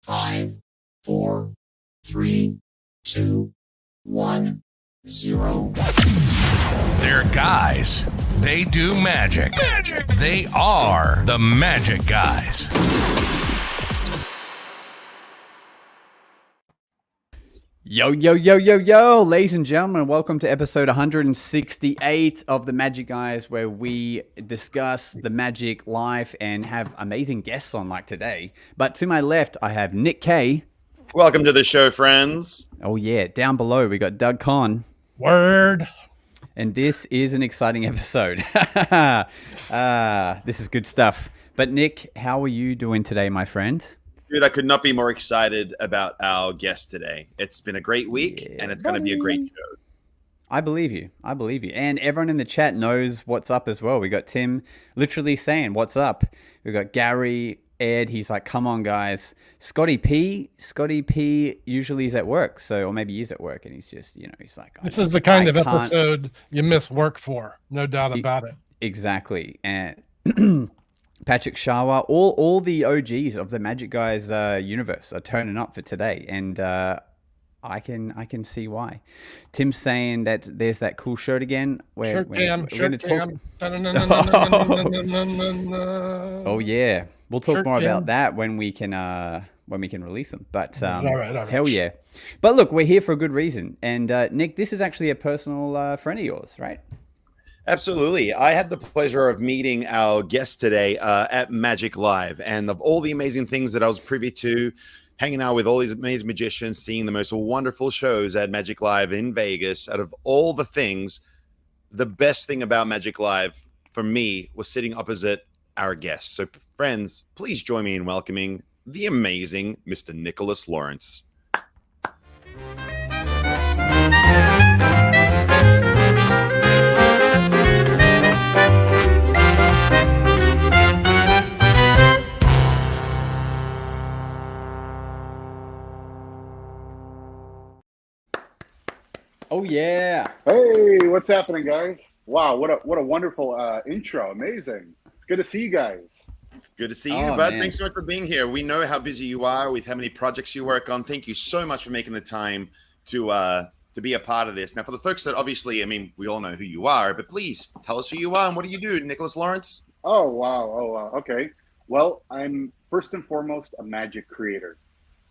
Five, four, three, two, one, zero. They're guys. They do magic. They are the Magic Guys. Yo, yo, yo, yo, yo, ladies and gentlemen, welcome to episode 168 of the Magic Guys, where we discuss the magic life and have amazing guests on like today. But to my left, I have Nick K. Welcome to the show, friends. Oh yeah, down below we got Doug Conn. Word. And this is an exciting episode. This is good stuff. But Nick, how are you doing today, my friend? Dude, I could not be more excited about our guest today. It's been a great week, and it's going to be a great show. I believe you. I believe you. And everyone in the chat knows what's up as well. We got Tim literally saying, what's up? We got Gary, Ed. He's like, come on, guys. Scotty P usually is at work. So, or maybe he's at work and he's just, he's like, this is the kind of episode you miss work for. No doubt about it. Exactly. And Patrick Shawa, all the OGs of the Magic Guys universe are turning up for today, and I can see why. Tim's saying that there's that cool shirt again. We're going to talk. Oh yeah, we'll talk more about that when we can release them. But all right. Hell yeah! But look, we're here for a good reason. And Nick, this is actually a personal friend of yours, right? Absolutely. I had the pleasure of meeting our guest today at Magic Live, and of all the amazing things that I was privy to, hanging out with all these amazing magicians, seeing the most wonderful shows at Magic Live in Vegas, out of all the things, the best thing about Magic Live for me was sitting opposite our guest. So friends, please join me in welcoming the amazing Mr. Nicholas Lawrence. Oh yeah! Hey, what's happening, guys? Wow, what a wonderful intro! Amazing. It's good to see you guys. Good to see you, bud. Man. Thanks so much for being here. We know how busy you are with how many projects you work on. Thank you so much for making the time to be a part of this. Now, for the folks that obviously, we all know who you are, but please tell us who you are and what do you do, Nicholas Lawrence? Oh wow! Okay. Well, I'm first and foremost a magic creator.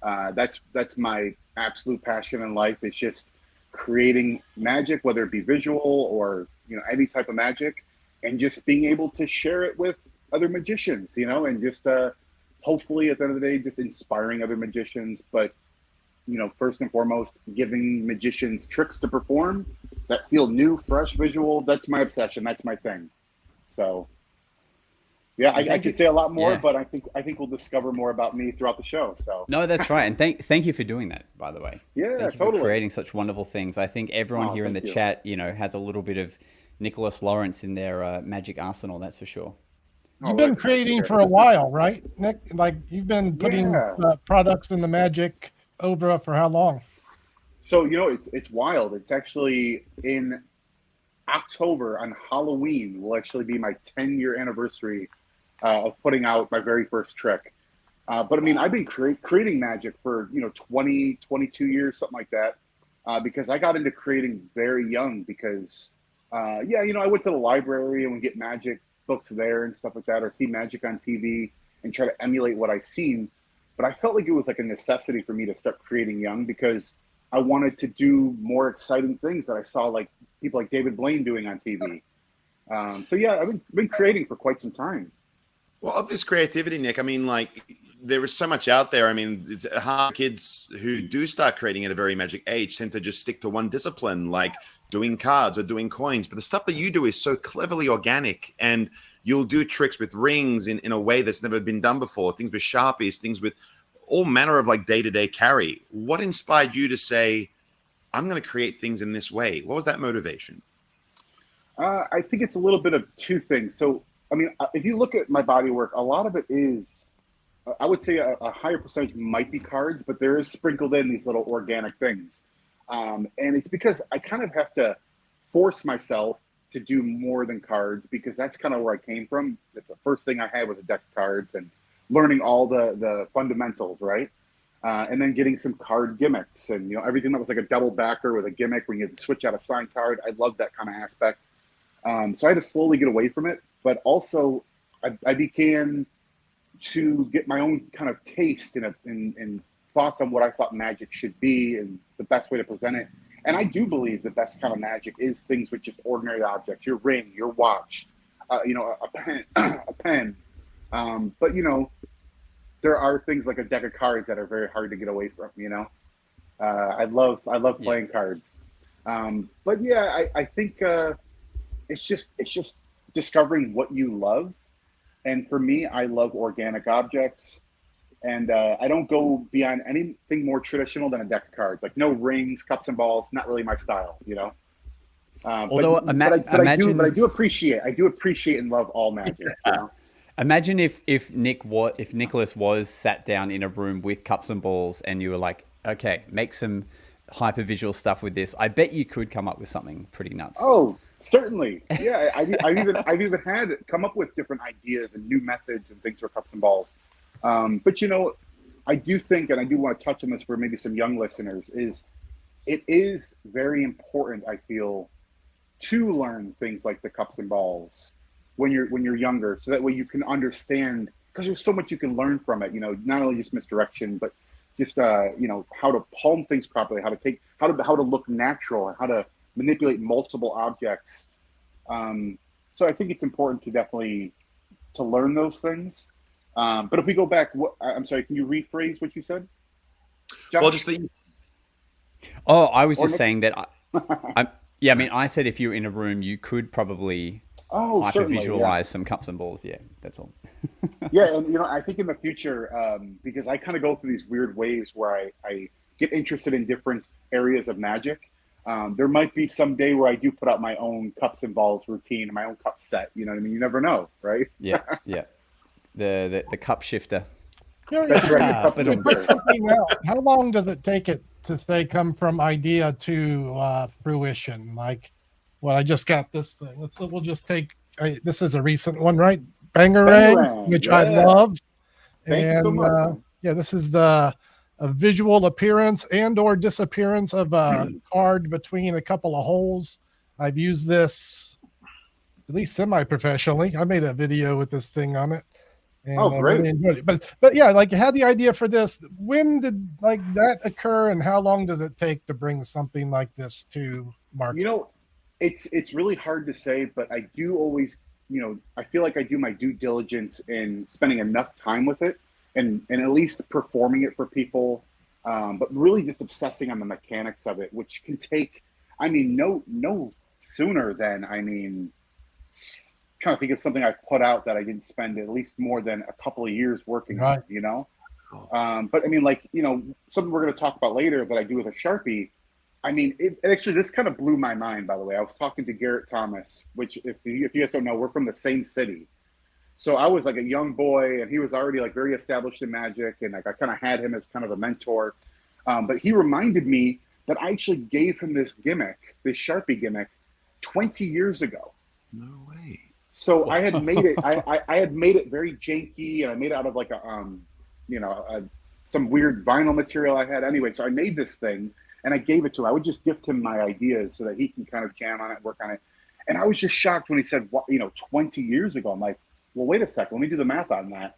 That's my absolute passion in life. It's just creating magic, whether it be visual or any type of magic, and just being able to share it with other magicians, and just hopefully at the end of the day just inspiring other magicians, but first and foremost giving magicians tricks to perform that feel new, fresh, visual. That's my obsession. That's my thing. So yeah, I could say a lot more, but I think we'll discover more about me throughout the show. So no, that's right, and thank you for doing that, by the way. Yeah, thank you totally. For creating such wonderful things. I think everyone here in the chat, has a little bit of Nicholas Lawrence in their magic arsenal. That's for sure. You've been creating for a while, right, Nick? Like you've been putting products in the magic over for how long? So it's wild. It's actually in October on Halloween will actually be my 10-year anniversary of putting out my very first trick. But I've been creating magic for 20, 22 years, something like that, because I got into creating very young. Because I went to the library and would get magic books there and stuff like that, or see magic on TV and try to emulate what I've seen. But I felt like it was like a necessity for me to start creating young, because I wanted to do more exciting things that I saw like people like David Blaine doing on TV. I've been creating for quite some time. Well, of this creativity, Nick, there is so much out there. It's hard. Kids who do start creating at a very magic age tend to just stick to one discipline, like doing cards or doing coins. But the stuff that you do is so cleverly organic, and you'll do tricks with rings in a way that's never been done before, things with Sharpies, things with all manner of like day-to-day carry. What inspired you to say, I'm going to create things in this way? What was that motivation? I think it's a little bit of two things. So, if you look at my body work, a lot of it is, I would say a higher percentage might be cards, but there is sprinkled in these little organic things. And it's because I kind of have to force myself to do more than cards, because that's kind of where I came from. That's the first thing I had was a deck of cards and learning all the fundamentals, right? and then getting some card gimmicks and, you know, everything that was like a double backer with a gimmick when you had to switch out a signed card. I loved that kind of aspect. So I had to slowly get away from it, but also I began to get my own kind of taste and thoughts on what I thought magic should be and the best way to present it. And I do believe the best kind of magic is things with just ordinary objects, your ring, your watch, you know, a pen, a pen. But, you know, there are things like a deck of cards that are very hard to get away from, you know. I love playing cards. But yeah, I think it's just discovering what you love. And for me, I love organic objects. And I don't go beyond anything more traditional than a deck of cards. Like no rings, cups and balls, not really my style, you know. Although I do appreciate and love all magic. You know? Imagine if Nicholas was sat down in a room with cups and balls, and you were like, okay, make some hypervisual stuff with this. I bet you could come up with something pretty nuts. Oh, certainly. Yeah, I've even had come up with different ideas and new methods and things for cups and balls. But you know, I do think, and I do want to touch on this for maybe some young listeners, it is very important, I feel, to learn things like the cups and balls when you're younger, so that way you can understand, because there's so much you can learn from it. You know, not only just misdirection, but just you know, how to palm things properly, how to look natural, and how to manipulate multiple objects. So I think it's important to definitely to learn those things. But if we go back, I'm sorry, can you rephrase what you said, Josh? Well, just the. Oh, I was just saying that. I mean, I said if you're in a room, you could probably hyper-visualize some cups and balls. Yeah, that's all. Yeah, and you know, I think in the future, because I kind of go through these weird waves where I get interested in different areas of magic. There might be some day where I do put out my own cups and balls routine and my own cup set. You know what I mean? You never know, right? Yeah. The cup shifter. That's right. Put something out. How long does it take it to say come from idea to fruition? Like, well, I just got this thing. We'll just take. This is a recent one, right? Bangarang, which I love. Thank you so much. Yeah, this is a visual appearance and/or disappearance of a card between a couple of holes. I've used this at least semi-professionally. I made a video with this thing on it. And great! Really enjoyed it. But yeah, like you had the idea for this. When did like that occur, and how long does it take to bring something like this to market? You know, it's really hard to say, but I do always, you know, I feel like I do my due diligence in spending enough time with it, and at least performing it for people, but really just obsessing on the mechanics of it, which can take, I mean, no sooner than, I mean, trying to think of something I put out that I didn't spend at least more than a couple of years working on, you know? But I mean, like, you know, something we're going to talk about later that I do with a Sharpie. I mean, it actually, this kind of blew my mind, by the way. I was talking to Garrett Thomas, which if you guys don't know, we're from the same city. So I was like a young boy and he was already like very established in magic. And like, I kind of had him as kind of a mentor. But he reminded me that I actually gave him this gimmick, this Sharpie gimmick 20 years ago. No way. So I had made it. I had made it very janky, and I made it out of like a, some weird vinyl material I had. Anyway, so I made this thing, and I gave it to him. I would just gift him my ideas so that he can kind of jam on it, work on it. And I was just shocked when he said, "What, 20 years ago?" I'm like, "Well, wait a second. Let me do the math on that."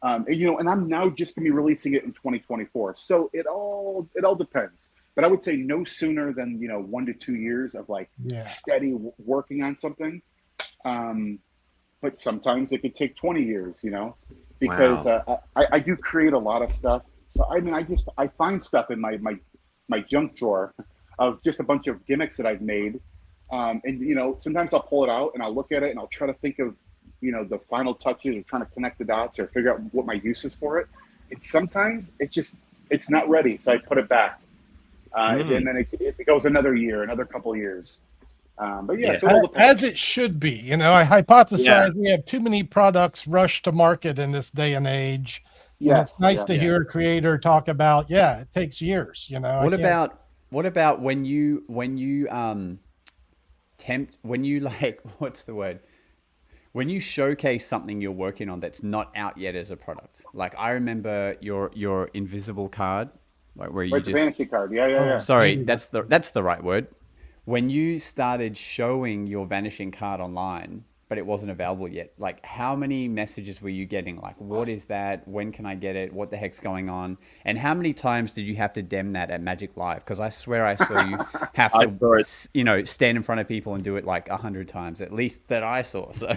And I'm now just gonna be releasing it in 2024. So it all depends. But I would say no sooner than 1 to 2 years of like steady working on something. But sometimes it could take 20 years, because I do create a lot of stuff. So I mean, I find stuff in my junk drawer of just a bunch of gimmicks that I've made. And sometimes I'll pull it out and I'll look at it and I'll try to think of, the final touches or trying to connect the dots or figure out what my use is for it. And sometimes it's not ready. So I put it back. And then it goes another year, another couple of years. But yeah, so it all depends. As it should be. I hypothesize we have too many products rushed to market in this day and age. Yes, it's nice to hear a creator talk about, it takes years. What about when you like, what's the word? When you showcase something you're working on that's not out yet as a product, like I remember your invisible card, like where you Right, the just vanity card. Yeah, yeah, Oh, yeah. sorry, maybe that's the right word. When you started showing your vanishing card online, but it wasn't available yet, like how many messages were you getting? Like, what is that? When can I get it? What the heck's going on? And how many times did you have to dem that at Magic Live? Because I swear I saw you have I to, saw it. stand in front of people and do it like 100 times at least that I saw. So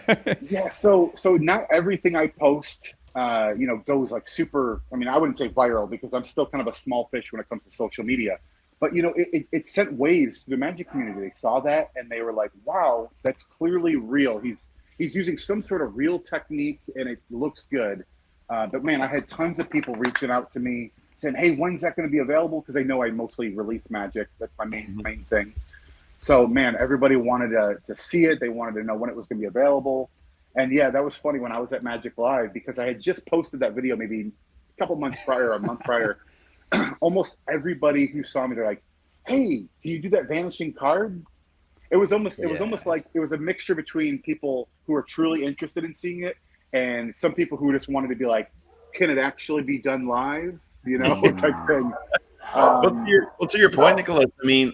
Yeah, so not everything I post, goes like super. I mean, I wouldn't say viral because I'm still kind of a small fish when it comes to social media. But it sent waves to the Magic community. They saw that and they were like, "Wow, that's clearly real. He's using some sort of real technique and it looks good." But man, I had tons of people reaching out to me saying, "Hey, when's that going to be available?" Because they know I mostly release Magic. That's my main thing. So man, everybody wanted to see it. They wanted to know when it was going to be available. And yeah, that was funny when I was at Magic Live because I had just posted that video maybe a couple months prior, a month prior. Almost everybody who saw me, they're like, "Hey, can you do that vanishing card?" It was almost like it was a mixture between people who are truly interested in seeing it and some people who just wanted to be like, "Can it actually be done live?" Type thing. To your point, Nicholas, I mean,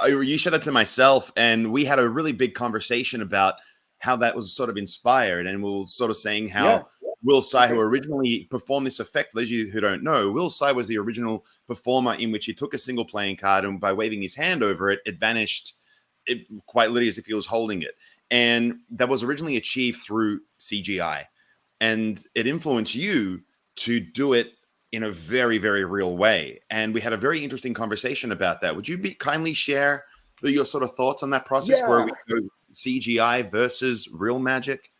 you said that to myself, and we had a really big conversation about how that was sort of inspired, and we were sort of saying how Yeah. Will Tsai, who originally performed this effect, for those of you who don't know, Will Tsai was the original performer in which he took a single playing card, and by waving his hand over it, it vanished, it quite literally as if he was holding it. And that was originally achieved through CGI. And it influenced you to do it in a very, very real way. And we had a very interesting conversation about that. Would you kindly share your sort of thoughts on that process where Yeah. we go CGI versus real magic?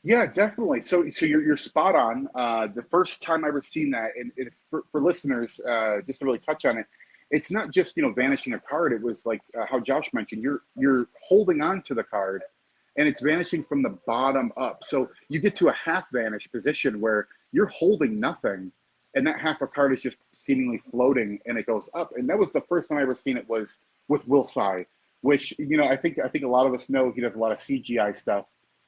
Yeah, definitely. So you're spot on. The first time I ever seen that, and for listeners, just to really touch on it, it's not just vanishing a card. It was like how Josh mentioned. You're holding on to the card, and it's vanishing from the bottom up. So you get to a half vanish position where you're holding nothing, and that half a card is just seemingly floating, and it goes up. And that was the first time I ever seen it was with Will Tsai, which I think a lot of us know he does a lot of CGI stuff.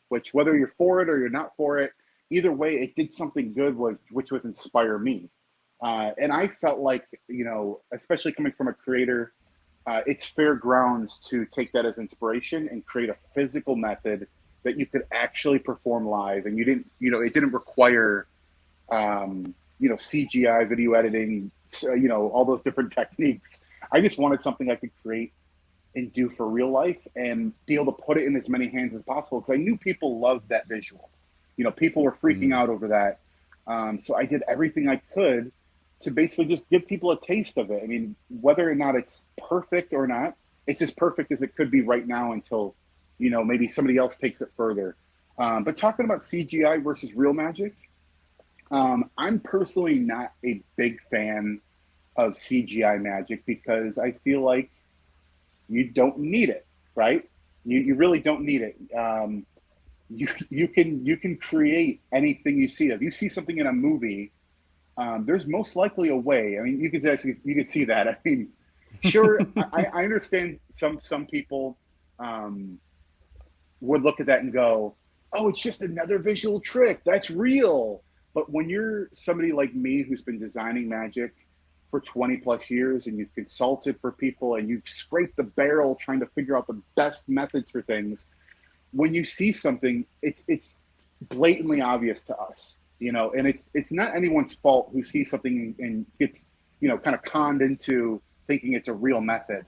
Which whether you're for it or you're not for it, either way, it did something good, which was inspire me. And I felt like, especially coming from a creator, it's fair grounds to take that as inspiration and create a physical method that you could actually perform live. And it didn't require, CGI, video editing, all those different techniques. I just wanted something I could create and do for real life and be able to put it in as many hands as possible because I knew people loved that visual. People were freaking out over that. So I did everything I could to basically just give people a taste of it. I mean, whether or not it's perfect or not, it's as perfect as it could be right now until, maybe somebody else takes it further. But talking about CGI versus real magic, I'm personally not a big fan of CGI magic because I feel like you don't need it, right? You really don't need it. You can create anything you see. If you see something in a movie, there's most likely a way. I mean, you can see that. I mean, sure, I understand some people would look at that and go, "Oh, it's just another visual trick. That's real." But when you're somebody like me who's been designing magic for 20 plus years and you've consulted for people and you've scraped the barrel trying to figure out the best methods for things, when you see something, it's blatantly obvious to us, and it's not anyone's fault who sees something and gets, kind of conned into thinking it's a real method.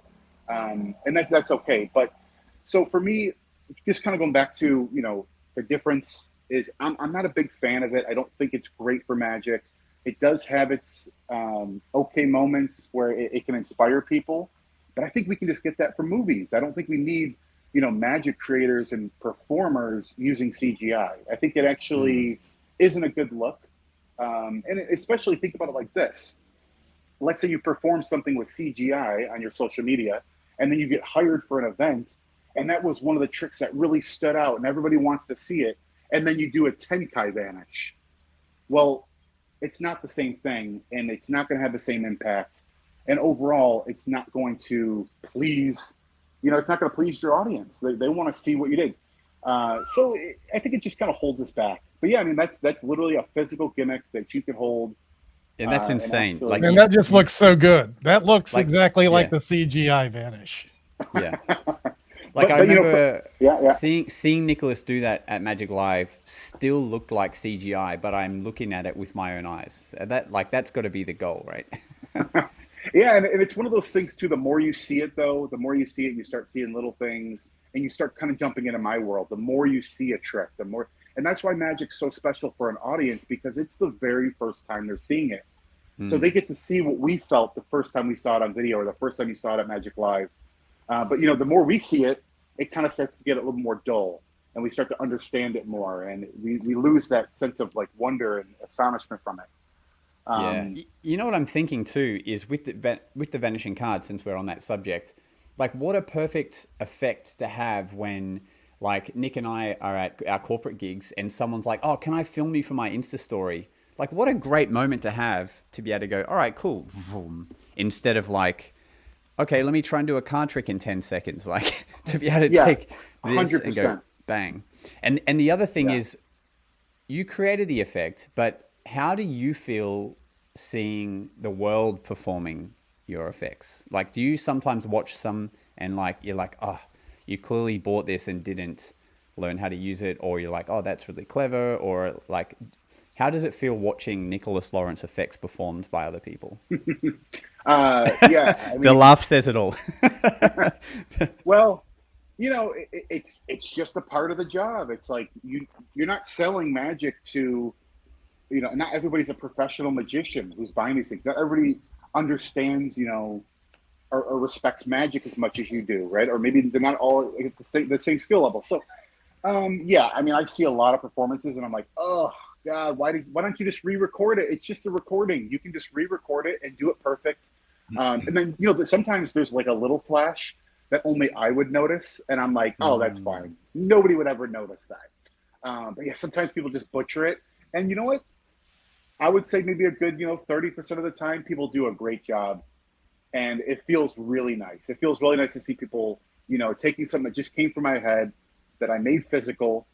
And that's okay. But so for me, just kind of going back to, the difference is I'm not a big fan of it. I don't think it's great for Magic. It does have its okay moments where it can inspire people, but I think we can just get that from movies. I don't think we need, Magic creators and performers using CGI. I think it actually isn't a good look. And especially think about it like this. Let's say you perform something with CGI on your social media, and then you get hired for an event, and that was one of the tricks that really stood out, and everybody wants to see it, and then you do a Tenkai vanish. Well, it's not the same thing, and it's not going to have the same impact. And overall, it's not going to please, it's not going to please your audience. They want to see what you did. I think it just kind of holds us back. But yeah, I mean that's literally a physical gimmick that you can hold. And that's And insane. actually- Like And that just looks so good. That looks Like, exactly like yeah. the CGI vanish. yeah. But Like I you know, remember yeah. seeing Nicholas do that at Magic Live still looked like CGI, but I'm looking at it with my own eyes. That's got to be the goal, right? Yeah, and it's one of those things too. The more you see it, though, the more you see it, you start seeing little things, and you start kind of jumping into my world. The more you see a trick, the more, and that's why Magic's so special for an audience, because it's the very first time they're seeing it. So they get to see what we felt the first time we saw it on video, or the first time you saw it at Magic Live. But you know, the more we see it, it kind of starts to get a little more dull, and we start to understand it more, and we lose that sense of like wonder and astonishment from it. Yeah, you know what I'm thinking too is with the vanishing card. Since we're on that subject, like what a perfect effect to have when like Nick and I are at our corporate gigs and someone's like, "Oh, can I film you for my Insta story?" Like what a great moment to have to be able to go, "All right, cool," instead of like, "Okay, let me try and do a card trick in 10 seconds." Like to be able to take this 100%. and go bang. And the other thing Yeah. is, you created the effect, but how do you feel seeing the world performing your effects? Like, do you sometimes watch some and like you're like, oh, you clearly bought this and didn't learn how to use it, or you're like, oh, that's really clever, or like, how does it feel watching Nicholas Lawrence effects performed by other people? Yeah, I mean, The laugh says it all. well, you know, it's just a part of the job. It's like you're not selling magic to, you know, not everybody's a professional magician who's buying these things. Not everybody understands, you know, or respects magic as much as you do, right? Or maybe they're not all at the same skill level. So, yeah, I mean, I see a lot of performances, and I'm like, oh God, why don't you just re-record it? It's just a recording. You can just re-record it and do it perfect. And then, you know, sometimes there's like a little flash that only I would notice, and I'm like, oh, that's fine. Nobody would ever notice that. But yeah, sometimes people just butcher it, and you know what? I would say maybe a good, you know, 30% of the time, people do a great job, and it feels really nice. It feels really nice to see people, you know, taking something that just came from my head that I made physical,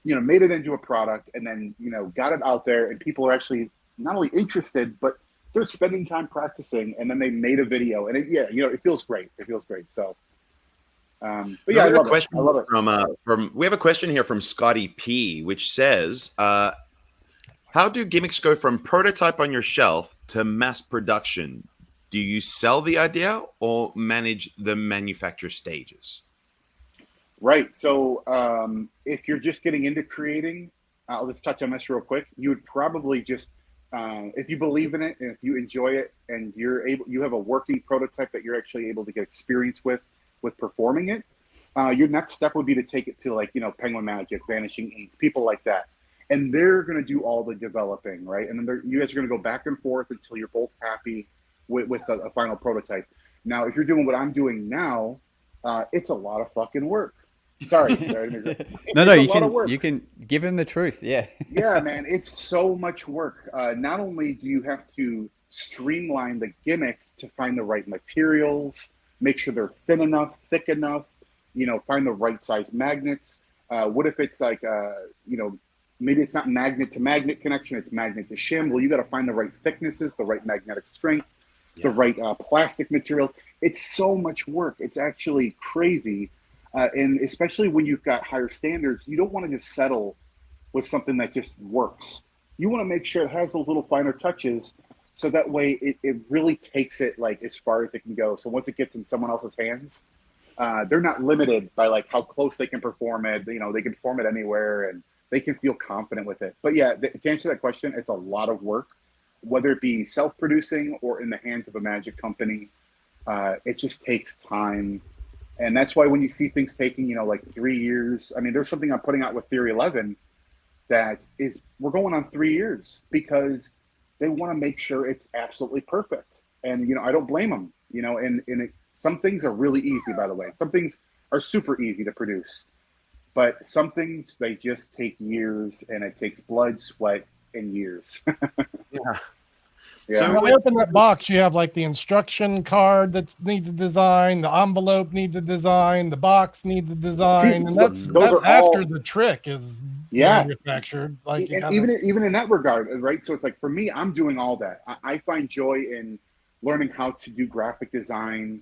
you know, made it into a product, and then, you know, got it out there, and people are actually not only interested, but they're spending time practicing, and then they made a video, and yeah, you know, it feels great. It feels great. So, but yeah, I love it. I love it. We have a question here from Scotty P, which says, how do gimmicks go from prototype on your shelf to mass production? Do you sell the idea or manage the manufacture stages? Right. So if you're just getting into creating, let's touch on this real quick. You would probably just, if you believe in it and if you enjoy it and you have a working prototype that you're actually able to get experience with performing it, your next step would be to take it to, like, you know, Penguin Magic, Vanishing Ink, people like that. And they're going to do all the developing, right? And then you guys are going to go back and forth until you're both happy with a final prototype. Now, if you're doing what I'm doing now, it's a lot of fucking work. Sorry. No, you can give him the truth. Yeah. Yeah, man, it's so much work. Not only do you have to streamline the gimmick to find the right materials, make sure they're thin enough, thick enough, you know, find the right size magnets. What if it's like, you know, maybe it's not magnet to magnet connection, it's magnet to shim. Well, you got to find the right thicknesses, the right magnetic strength, the right plastic materials. It's so much work. It's actually crazy. And especially when you've got higher standards, you don't want to just settle with something that just works. You want to make sure it has those little finer touches, so that way it really takes it like as far as it can go. So once it gets in someone else's hands, they're not limited by like how close they can perform it. You know, they can perform it anywhere and they can feel confident with it. But yeah, to answer that question, it's a lot of work, whether it be self-producing or in the hands of a magic company. It just takes time. And that's why when you see things taking, you know, like 3 years, I mean, there's something I'm putting out with Theory 11 that is, we're going on 3 years because they want to make sure it's absolutely perfect. And, you know, I don't blame them, you know, some things are really easy, by the way. Some things are super easy to produce, but some things, they just take years, and it takes blood, sweat, and years. Yeah. Yeah. When I open that box, you have like the instruction card that needs a design, the envelope needs a design, the box needs a design, and that's those are after all, the trick is yeah. manufactured. Like you And gotta, even in that regard, right? So it's like for me, I'm doing all that. I find joy in learning how to do graphic design,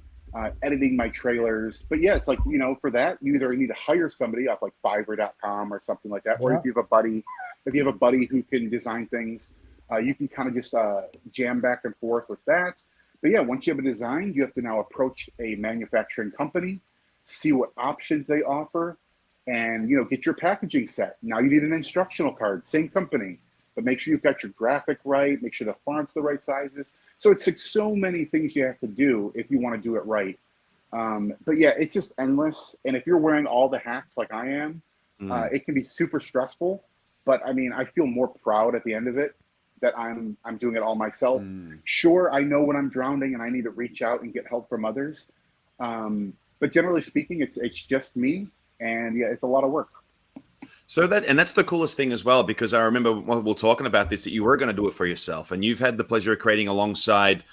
editing my trailers. But yeah, it's like, you know, for that, you either need to hire somebody off like Fiverr.com or something like that, or if you have a buddy who can design things, you can kind of just jam back and forth with that. But yeah, once you have a design, you have to now approach a manufacturing company, see what options they offer, and you know, get your packaging set. Now you need an instructional card, same company, but make sure you've got your graphic right, make sure the font's the right sizes. So it's like so many things you have to do if you want to do it right. But yeah, it's just endless. And if you're wearing all the hats like I am, it can be super stressful. But I mean, I feel more proud at the end of it that I'm doing it all myself. Sure, I know when I'm drowning and I need to reach out and get help from others. But generally speaking, it's just me, and yeah, it's a lot of work. So that's the coolest thing as well, because I remember while we were talking about this, that you were going to do it for yourself, and you've had the pleasure of creating alongside,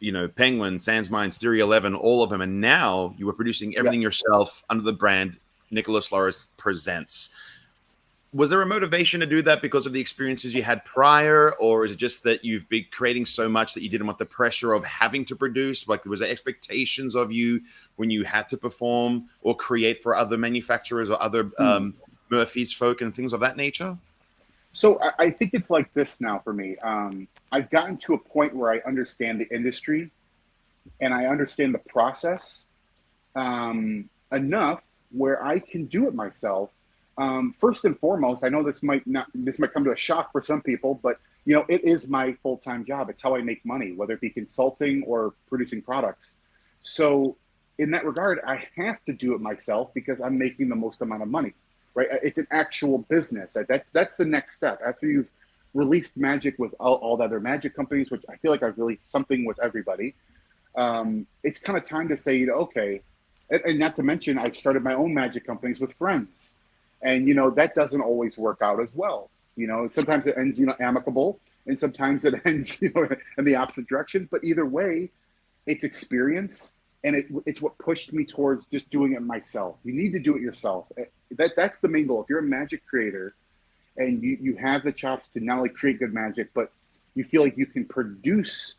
you know, Penguin, Sans Minds, Theory 11, all of them, and now you were producing everything yourself under the brand Nicholas Loris Presents. Was there a motivation to do that because of the experiences you had prior, or is it just that you've been creating so much that you didn't want the pressure of having to produce? Like, was there expectations of you when you had to perform or create for other manufacturers or other Murphy's folk and things of that nature? So I think it's like this now for me. I've gotten to a point where I understand the industry and I understand the process enough where I can do it myself. First and foremost, I know this might come to a shock for some people, but you know, it is my full-time job. It's how I make money, whether it be consulting or producing products. So in that regard, I have to do it myself because I'm making the most amount of money, right? It's an actual business. That's the next step. After you've released magic with all the other magic companies, which I feel like I've released something with everybody, it's kind of time to say, you know, okay, and not to mention I've started my own magic companies with friends. And, you know, that doesn't always work out as well. You know, sometimes it ends, you know, amicable, and sometimes it ends, you know, in the opposite direction. But either way, it's experience, and it's what pushed me towards just doing it myself. You need to do it yourself. That's the main goal. If you're a magic creator and you have the chops to not only create good magic, but you feel like you can produce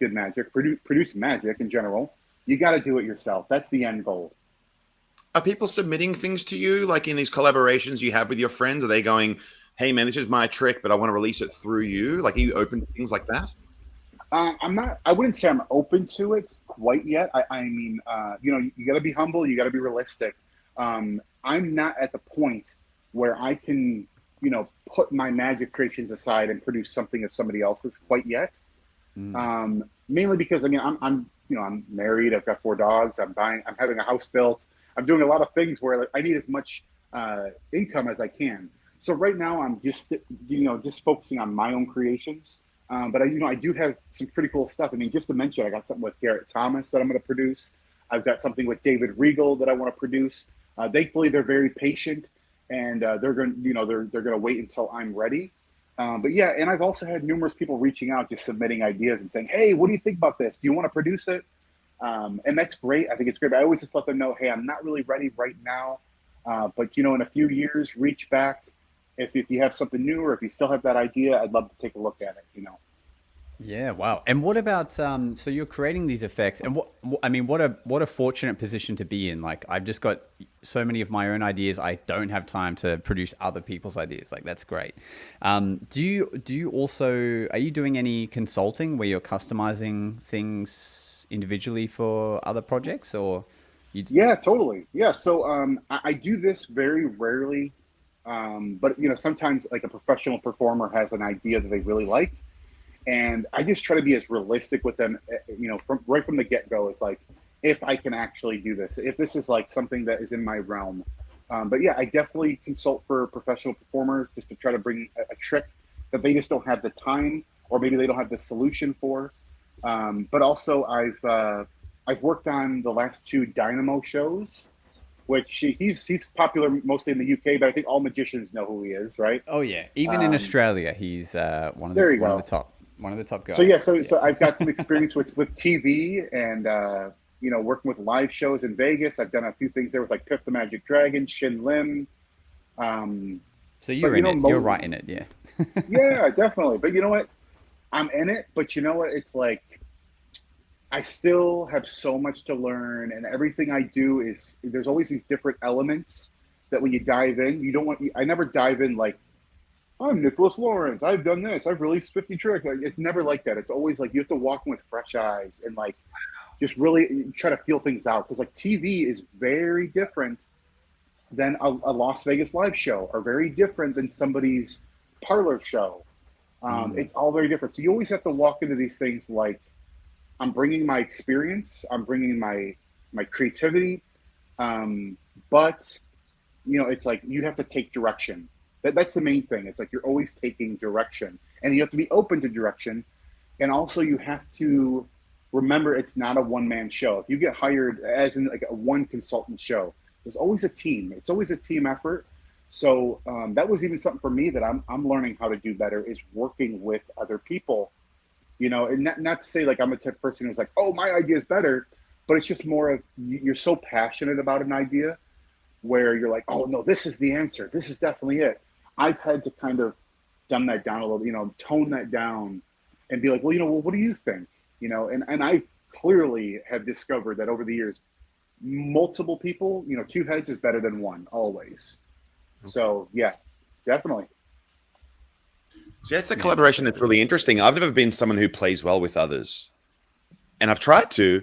good magic, produce magic in general, you got to do it yourself. That's the end goal. Are people submitting things to you, like in these collaborations you have with your friends? Are they going, hey, man, this is my trick, but I want to release it through you? Like, are you open to things like that? I'm not. I wouldn't say I'm open to it quite yet. I mean, you know, you got to be humble. You got to be realistic. I'm not at the point where I can, you know, put my magic creations aside and produce something of somebody else's quite yet. Mainly because I mean, I'm you know, I'm married. I've got 4 dogs. I'm having a house built. I'm doing a lot of things where like, I need as much income as I can. So right now I'm just, you know, just focusing on my own creations. But I do have some pretty cool stuff. I mean, just to mention, I got something with Garrett Thomas that I'm going to produce. I've got something with David Regal that I want to produce. Thankfully, they're very patient, and they're going to wait until I'm ready. But yeah, and I've also had numerous people reaching out, just submitting ideas and saying, "Hey, what do you think about this? Do you want to produce it?" And that's great. I think it's great. But I always just let them know, hey, I'm not really ready right now. But, you know, in a few years, reach back. If you have something new or if you still have that idea, I'd love to take a look at it, you know. Yeah, wow. And what about so you're creating these effects, and what a fortunate position to be in. Like, I've just got so many of my own ideas. I don't have time to produce other people's ideas. Like, that's great. Do you also, are you doing any consulting where you're customizing things individually for other projects, or Yeah, totally. Yeah, so I do this very rarely, but you know, sometimes like a professional performer has an idea that they really like, and I just try to be as realistic with them, you know, right from the get-go. It's like, if I can actually do this, if this is like something that is in my realm. But yeah, I definitely consult for professional performers just to try to bring a trick that they just don't have the time, or maybe they don't have the solution for. But also I've worked on the last 2 Dynamo shows, which he's popular mostly in the UK, but I think all magicians know who he is, right? Oh yeah, even in Australia, he's one of the top. One of the top guys. So yeah, so I've got some experience with TV and you know, working with live shows in Vegas. I've done a few things there with like Piff the Magic Dragon, Shin Lim. So you're in it. You're right in it. Yeah. Yeah, definitely. But you know what? I'm in it. But you know what? It's like I still have so much to learn, and everything I do is there's always these different elements that when you dive in, you don't want. I never dive in like I'm Nicholas Lawrence. I've done this. I've released 50 tricks. Like, it's never like that. It's always like you have to walk in with fresh eyes and like just really try to feel things out because like TV is very different than a Las Vegas live show, or very different than somebody's parlor show. It's all very different. So you always have to walk into these things like I'm bringing my experience, I'm bringing my creativity, but you know, it's like you have to take direction. That's the main thing. It's like you're always taking direction, and you have to be open to direction, and also you have to remember it's not a one-man show. If you get hired as in like a one consultant show, there's always a team. It's always a team effort. So that was even something for me that I'm learning how to do better, is working with other people. You know, and not to say like I'm a type of person who's like, oh, my idea is better, but it's just more of you're so passionate about an idea where you're like, oh no, this is the answer. This is definitely it. I've had to kind of dumb that down a little, you know, tone that down and be like, well, you know, well, what do you think? You know, and I clearly have discovered that over the years, multiple people, you know, two heads is better than one always. Okay. So yeah, definitely. So that's a collaboration that's really interesting. I've never been someone who plays well with others, and I've tried to.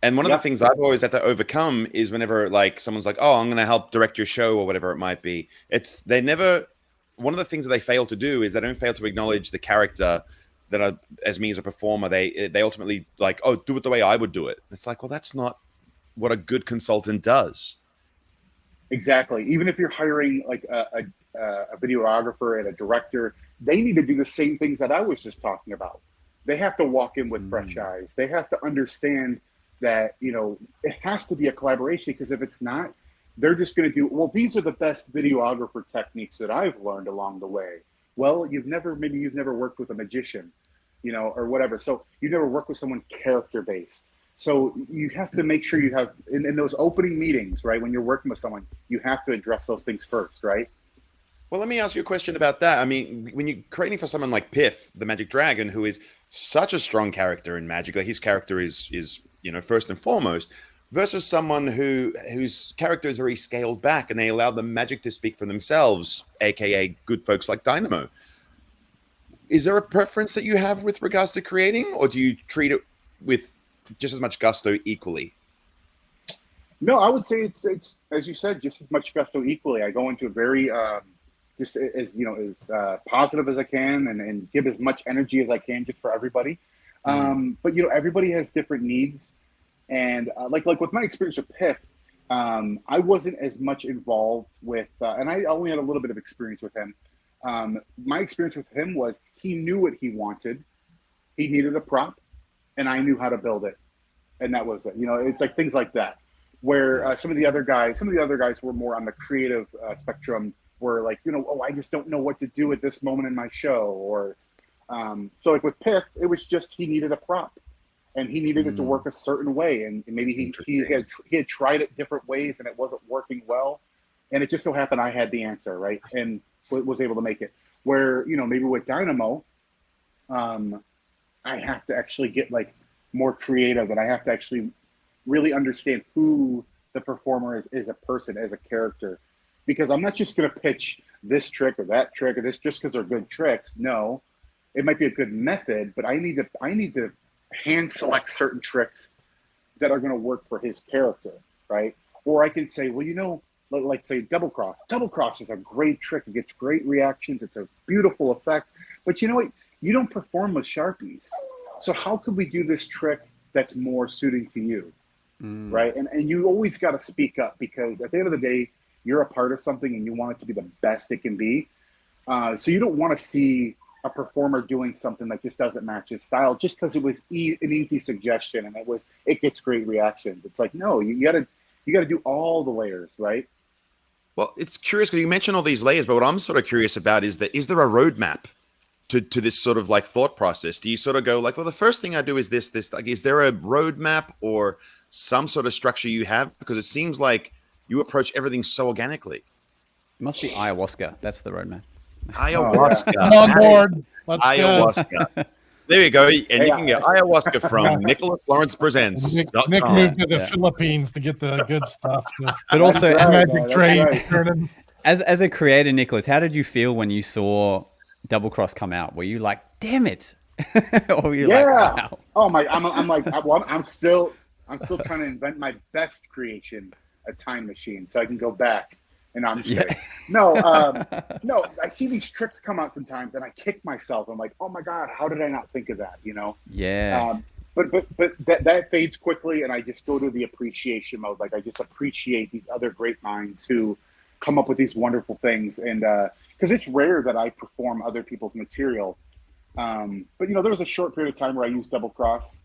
And one of the things I've always had to overcome is whenever like someone's like, oh, I'm going to help direct your show or whatever it might be. They never, one of the things that they fail to do is they don't fail to acknowledge the character that as me as a performer, they ultimately like, oh, do it the way I would do it. It's like, well, that's not what a good consultant does. Exactly. Even if you're hiring like a videographer and a director, they need to do the same things that I was just talking about. They have to walk in with fresh eyes. They have to understand that, you know, it has to be a collaboration, because if it's not, they're just going to do, well, these are the best videographer techniques that I've learned along the way. Well, maybe you've never worked with a magician, you know, or whatever. So you've never worked with someone character-based. So you have to make sure you have, in those opening meetings, right, when you're working with someone, you have to address those things first, right? Well, let me ask you a question about that. I mean, when you're creating for someone like Piff, the Magic Dragon, who is such a strong character in Magic, like his character is you know, first and foremost, versus someone whose character is very scaled back and they allow the magic to speak for themselves, aka good folks like Dynamo. Is there a preference that you have with regards to creating, or do you treat it with just as much gusto equally? No, I would say it's as you said, just as much gusto equally. I go into a very just as, you know, as positive as I can and give as much energy as I can just for everybody. But you know, everybody has different needs, and like with my experience with Piff, I wasn't as much involved with, and I only had a little bit of experience with him. My experience with him was he knew what he wanted. He needed a prop, and I knew how to build it, and that was it. You know, it's like things like that, where some of the other guys were more on the creative spectrum. Were like, you know, oh, I just don't know what to do at this moment in my show, or so like with Piff, it was just he needed a prop, and he needed it to work a certain way, and maybe he had tried it different ways and it wasn't working well, and it just so happened I had the answer, right, and was able to make it. Where, you know, maybe with Dynamo, I have to actually get like more creative, and I have to actually really understand who the performer is as a person, as a character, because I'm not just going to pitch this trick or that trick or this just because they're good tricks. No, it might be a good method, but I need to hand select certain tricks that are going to work for his character, right? Or I can say, well, you know, like say double cross. Double cross is a great trick. It gets great reactions. It's a beautiful effect. But you know what? You don't perform with Sharpies. So how could we do this trick that's more suiting to you, right? And you always got to speak up, because at the end of the day, you're a part of something and you want it to be the best it can be. So you don't want to see a performer doing something that just doesn't match his style just because it was an easy suggestion and it gets great reactions. It's like, no, you gotta do all the layers, right? Well, it's curious because you mentioned all these layers, but what I'm sort of curious about is there a roadmap to this sort of like thought process? Do you sort of go like, well, the first thing I do is this, like, is there a roadmap or some sort of structure you have? Because it seems like you approach everything so organically. It must be ayahuasca. That's the roadmap. Ayahuasca. I'm on board. Let's go. Ayahuasca. There you go. And you Hey, can get ayahuasca from Nicholas Lawrence Presents. Nick moved to the Philippines to get the good stuff. But also, That's magic right, trade. that's right. as a creator, Nicholas, how did you feel when you saw Double Cross come out? Were you like, damn it? Or were you like, wow? Oh my! I'm like, well, I'm still trying to invent my best creation, a time machine, so I can go back. And I'm just kidding. No, no. I see these tricks come out sometimes, and I kick myself. I'm like, oh my god, how did I not think of that? You know? Yeah. But that fades quickly, and I just go to the appreciation mode. Like I just appreciate these other great minds who come up with these wonderful things, and because it's rare that I perform other people's material. But you know, there was a short period of time where I used double cross.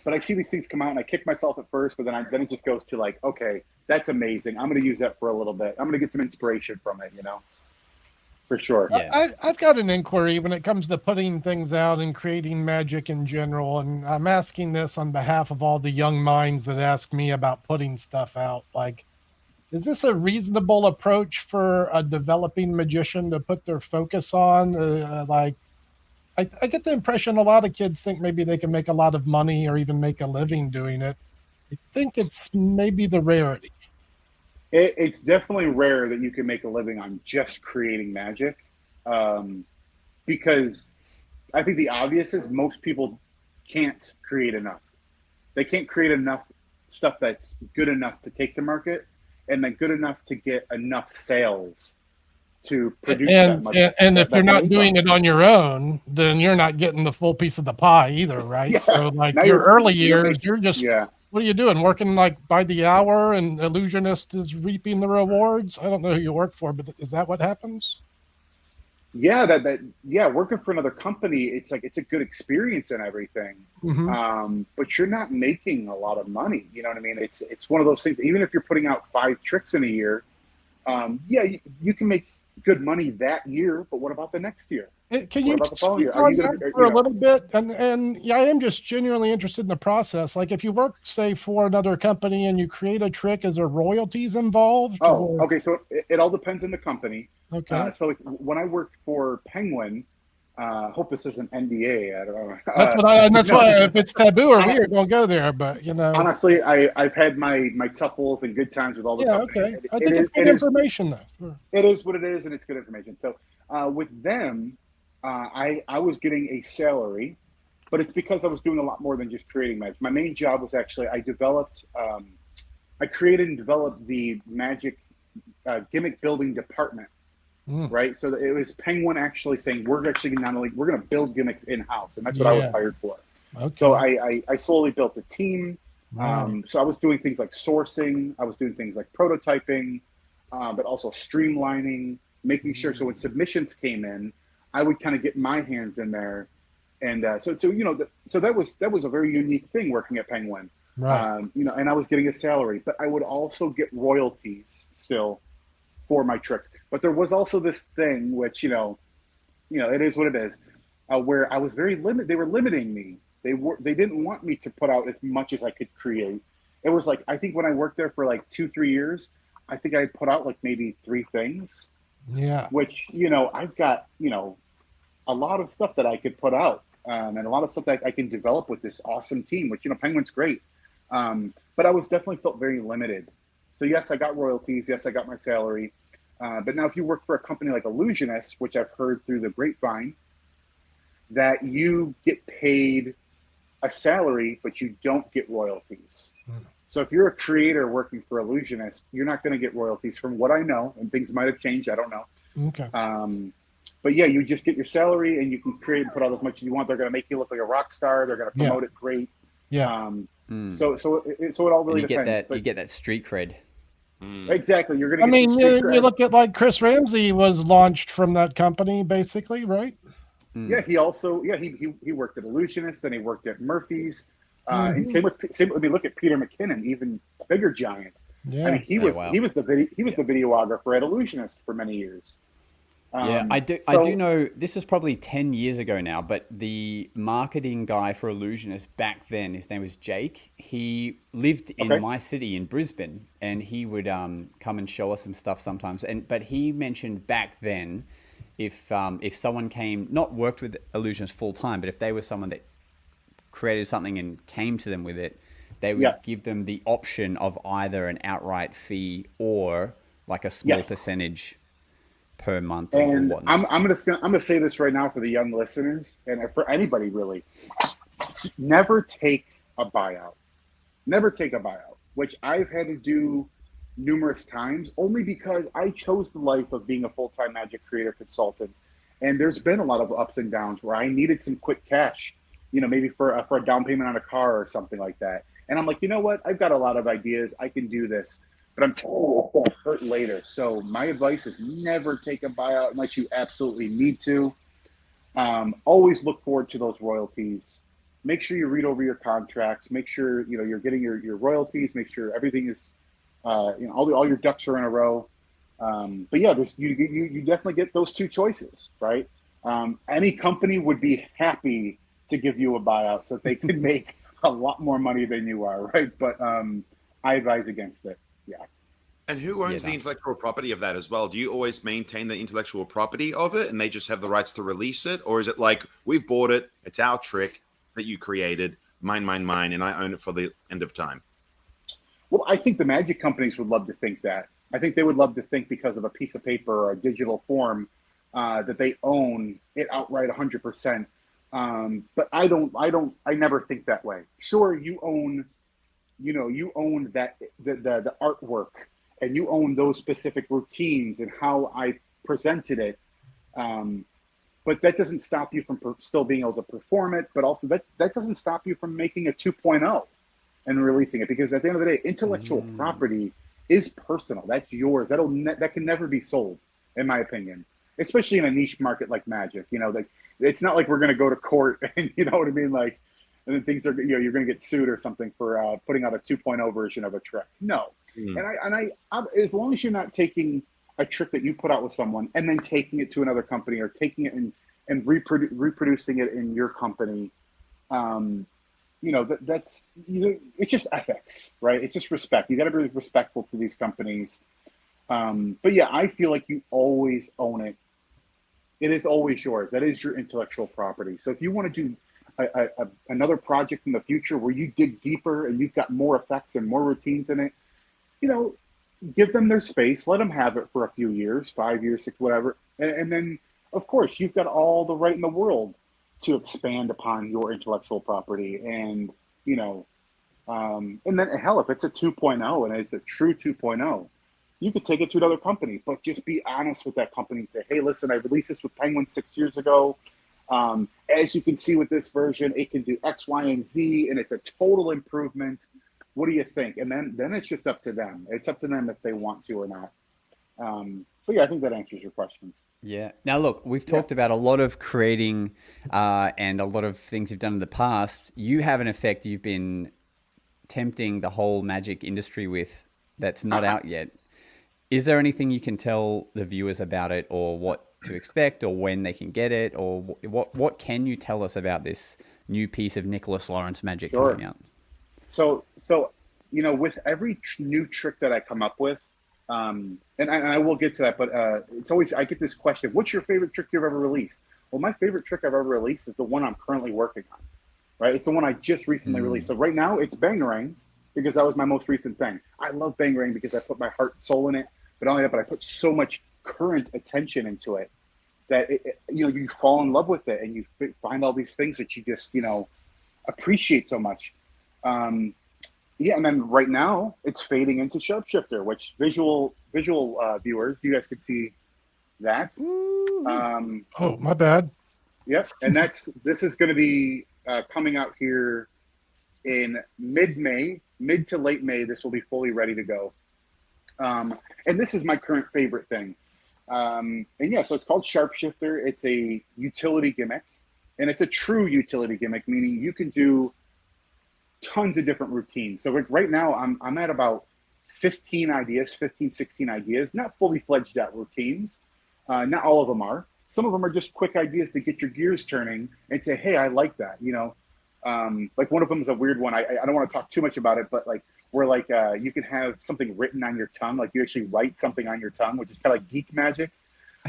But I see these things come out, and I kick myself at first, but then it just goes to like, okay, that's amazing. I'm going to use that for a little bit. I'm going to get some inspiration from it, you know, for sure. Yeah. I've got an inquiry when it comes to putting things out and creating magic in general. And I'm asking this on behalf of all the young minds that ask me about putting stuff out. Like, is this a reasonable approach for a developing magician to put their focus on? I get the impression a lot of kids think maybe they can make a lot of money or even make a living doing it. I think it's maybe the rarity. It's definitely rare that you can make a living on just creating magic, because I think the obvious is most people can't create enough. They can't create enough stuff that's good enough to take to market, and then good enough to get enough sales to produce that much. And if you're not doing it on your own, then you're not getting the full piece of the pie either, right? Yeah. So like Now your early years, you're just, yeah. what are you doing? Working like by the hour, and illusionist is reaping the rewards? I don't know who you work for, but is that what happens? Yeah, working for another company, it's like it's a good experience and everything. Mm-hmm. But you're not making a lot of money. You know what I mean? It's one of those things. Even if you're putting out 5 tricks in a year, you can make good money that year, but what about the next year? Can you about the following year? speak on that for a little bit? And yeah, I am just genuinely interested in the process. Like if you work, say, for another company and you create a trick, is there royalties involved? Oh, okay. So it all depends on the company. Okay. So like when I worked for Penguin, hope this isn't NDA. I don't know. That's why if it's taboo or weird, don't go there. But you know, honestly, I've had my toughs and good times with all the companies. Okay. I think it's good information though. It is what it is, and it's good information. So with them, I was getting a salary, but it's because I was doing a lot more than just creating magic. My main job was actually I created and developed the magic gimmick building department. Right, so it was Penguin actually saying we're going to build gimmicks in house, and that's what I was hired for. Okay. So I slowly built a team. So I was doing things like sourcing, I was doing things like prototyping, but also streamlining, making sure. So when submissions came in, I would kind of get my hands in there, and so you know, so that was a very unique thing working at Penguin. Right. You know, and I was getting a salary, but I would also get royalties still for my tricks. But there was also this thing, which you know, it is what it is, where I was very limited. They were limiting me. They didn't want me to put out as much as I could create. It was like, I think when I worked there for like 2-3 years, I think I put out like maybe 3 things. Yeah. Which, you know, I've got, you know, a lot of stuff that I could put out, and a lot of stuff that I can develop with this awesome team, which, you know, Penguin's great. But I was definitely felt very limited. So yes, I got royalties. Yes, I got my salary. But now if you work for a company like Illusionist, which I've heard through the grapevine, that you get paid a salary, but you don't get royalties. So if you're a creator working for Illusionist, you're not going to get royalties from what I know, and things might have changed. I don't know. Okay. But yeah, you just get your salary and you can create and put out as much as you want. They're going to make you look like a rock star. They're going to promote it great. Yeah. So it all really depends. You get that street cred. Exactly. You're going to I mean, you look at like Chris Ramsey was launched from that company, basically, right? Yeah, he also he worked at Illusionist, and he worked at Murphy's, and same with I mean, look at Peter McKinnon, even a bigger giant. Yeah, I mean, he was the videographer at Illusionist for many years. Yeah, I do. I do So know this is probably 10 years ago now, but the marketing guy for Illusionist back then, his name was Jake. He lived in okay, my city in Brisbane, and he would come and show us some stuff sometimes. And but he mentioned back then, if someone came, not worked with Illusionist full time, but if they were someone that created something and came to them with it, they yeah, would give them the option of either an outright fee or like a small yes. percentage per month or And whatnot. I'm gonna say this right now for the young listeners and for anybody really. Never take a buyout. Never take a buyout, which I've had to do numerous times only because I chose the life of being a full-time magic creator consultant. And there's been a lot of ups and downs where I needed some quick cash, maybe for a down payment on a car or something like that. And I'm like, you know what? I've got a lot of ideas. I can do this, but I'm told it's going to hurt later. So my advice is never take a buyout unless you absolutely need to. Always look forward to those royalties. Make sure you read over your contracts. Make sure you're getting your royalties. Make sure everything is, all your ducks are in a row. But yeah, you definitely get those two choices, right? Any company would be happy to give you a buyout so that they can make a lot more money than you are, right? But I advise against it. Yeah. And who owns the intellectual property of that as well? Do you always maintain the intellectual property of it and they just have the rights to release it? Or is it like, we've bought it, it's our trick that you created, mine, and I own it for the end of time? Well, I think the magic companies would love to think that. I think they would love to think because of a piece of paper or a digital form that they own it outright 100%. But I never think that way. Sure, you own that the artwork, and you own those specific routines and how I presented it. But that doesn't stop you from still being able to perform it. But also that doesn't stop you from making a 2.0 and releasing it, because at the end of the day, intellectual property is personal. That's yours. That can never be sold, in my opinion. Especially in a niche market like magic. Like, it's not like we're going to go to court and you know what I mean, like, and then things are you're going to get sued or something for putting out a 2.0 version of a trick. No. And I as long as you're not taking a trick that you put out with someone and then taking it to another company or taking it and reproducing it in your company, that's it's just ethics, right? It's just respect. You got to be respectful to these companies. But yeah, I feel like you always own it. It is always yours. That is your intellectual property. So if you want to do another project in the future where you dig deeper and you've got more effects and more routines in it, give them their space, let them have it for a few years, 5 years, 6, whatever. And then, of course, you've got all the right in the world to expand upon your intellectual property. And, and then hell, if it's a 2.0 and it's a true 2.0, you could take it to another company, but just be honest with that company and say, hey, listen, I released this with Penguin 6 years ago. As you can see with this version, it can do X, Y, and Z, and it's a total improvement. What do you think? And then it's just up to them. It's up to them if they want to or not. But yeah, I think that answers your question. Yeah. Now, look, we've talked about a lot of creating and a lot of things you've done in the past. You have an effect you've been tempting the whole magic industry with that's not out yet. Is there anything you can tell the viewers about it, or what to expect, or when they can get it, or what can you tell us about this new piece of Nicholas Lawrence magic coming out? So with every new trick that I come up with, and I will get to that, but it's always, I get this question, what's your favorite trick you've ever released? Well, my favorite trick I've ever released is the one I'm currently working on, right? It's the one I just recently released. So right now it's Bangarang, because that was my most recent thing. I love Bangarang because I put my heart and soul in it, but not only that, but I put so much current attention into it that you fall in love with it, and you find all these things that you just appreciate so much. Yeah, and then right now it's fading into Sharpshifter, which visual viewers, you guys could see that. Oh, my bad. Yep, and this is going to be coming out here in mid-May, mid to late May. This will be fully ready to go. And this is my current favorite thing. And yeah, so it's called Sharpshifter. It's a utility gimmick, and it's a true utility gimmick, meaning you can do tons of different routines. So right now I'm at about 16 ideas, not fully fledged out routines. Not all of them are. Some of them are just quick ideas to get your gears turning and say, hey, I like that. Like one of them is a weird one. I don't want to talk too much about it, but like where like you can have something written on your tongue, like you actually write something on your tongue, which is kind of like geek magic.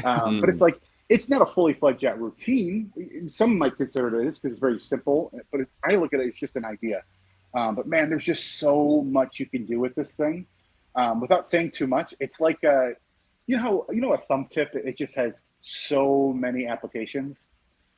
But it's like, it's not a fully fledged routine. Some might consider it is because it's very simple, but I look at it as just an idea. But man, there's just so much you can do with this thing. Without saying too much, it's like a thumb tip. It just has so many applications.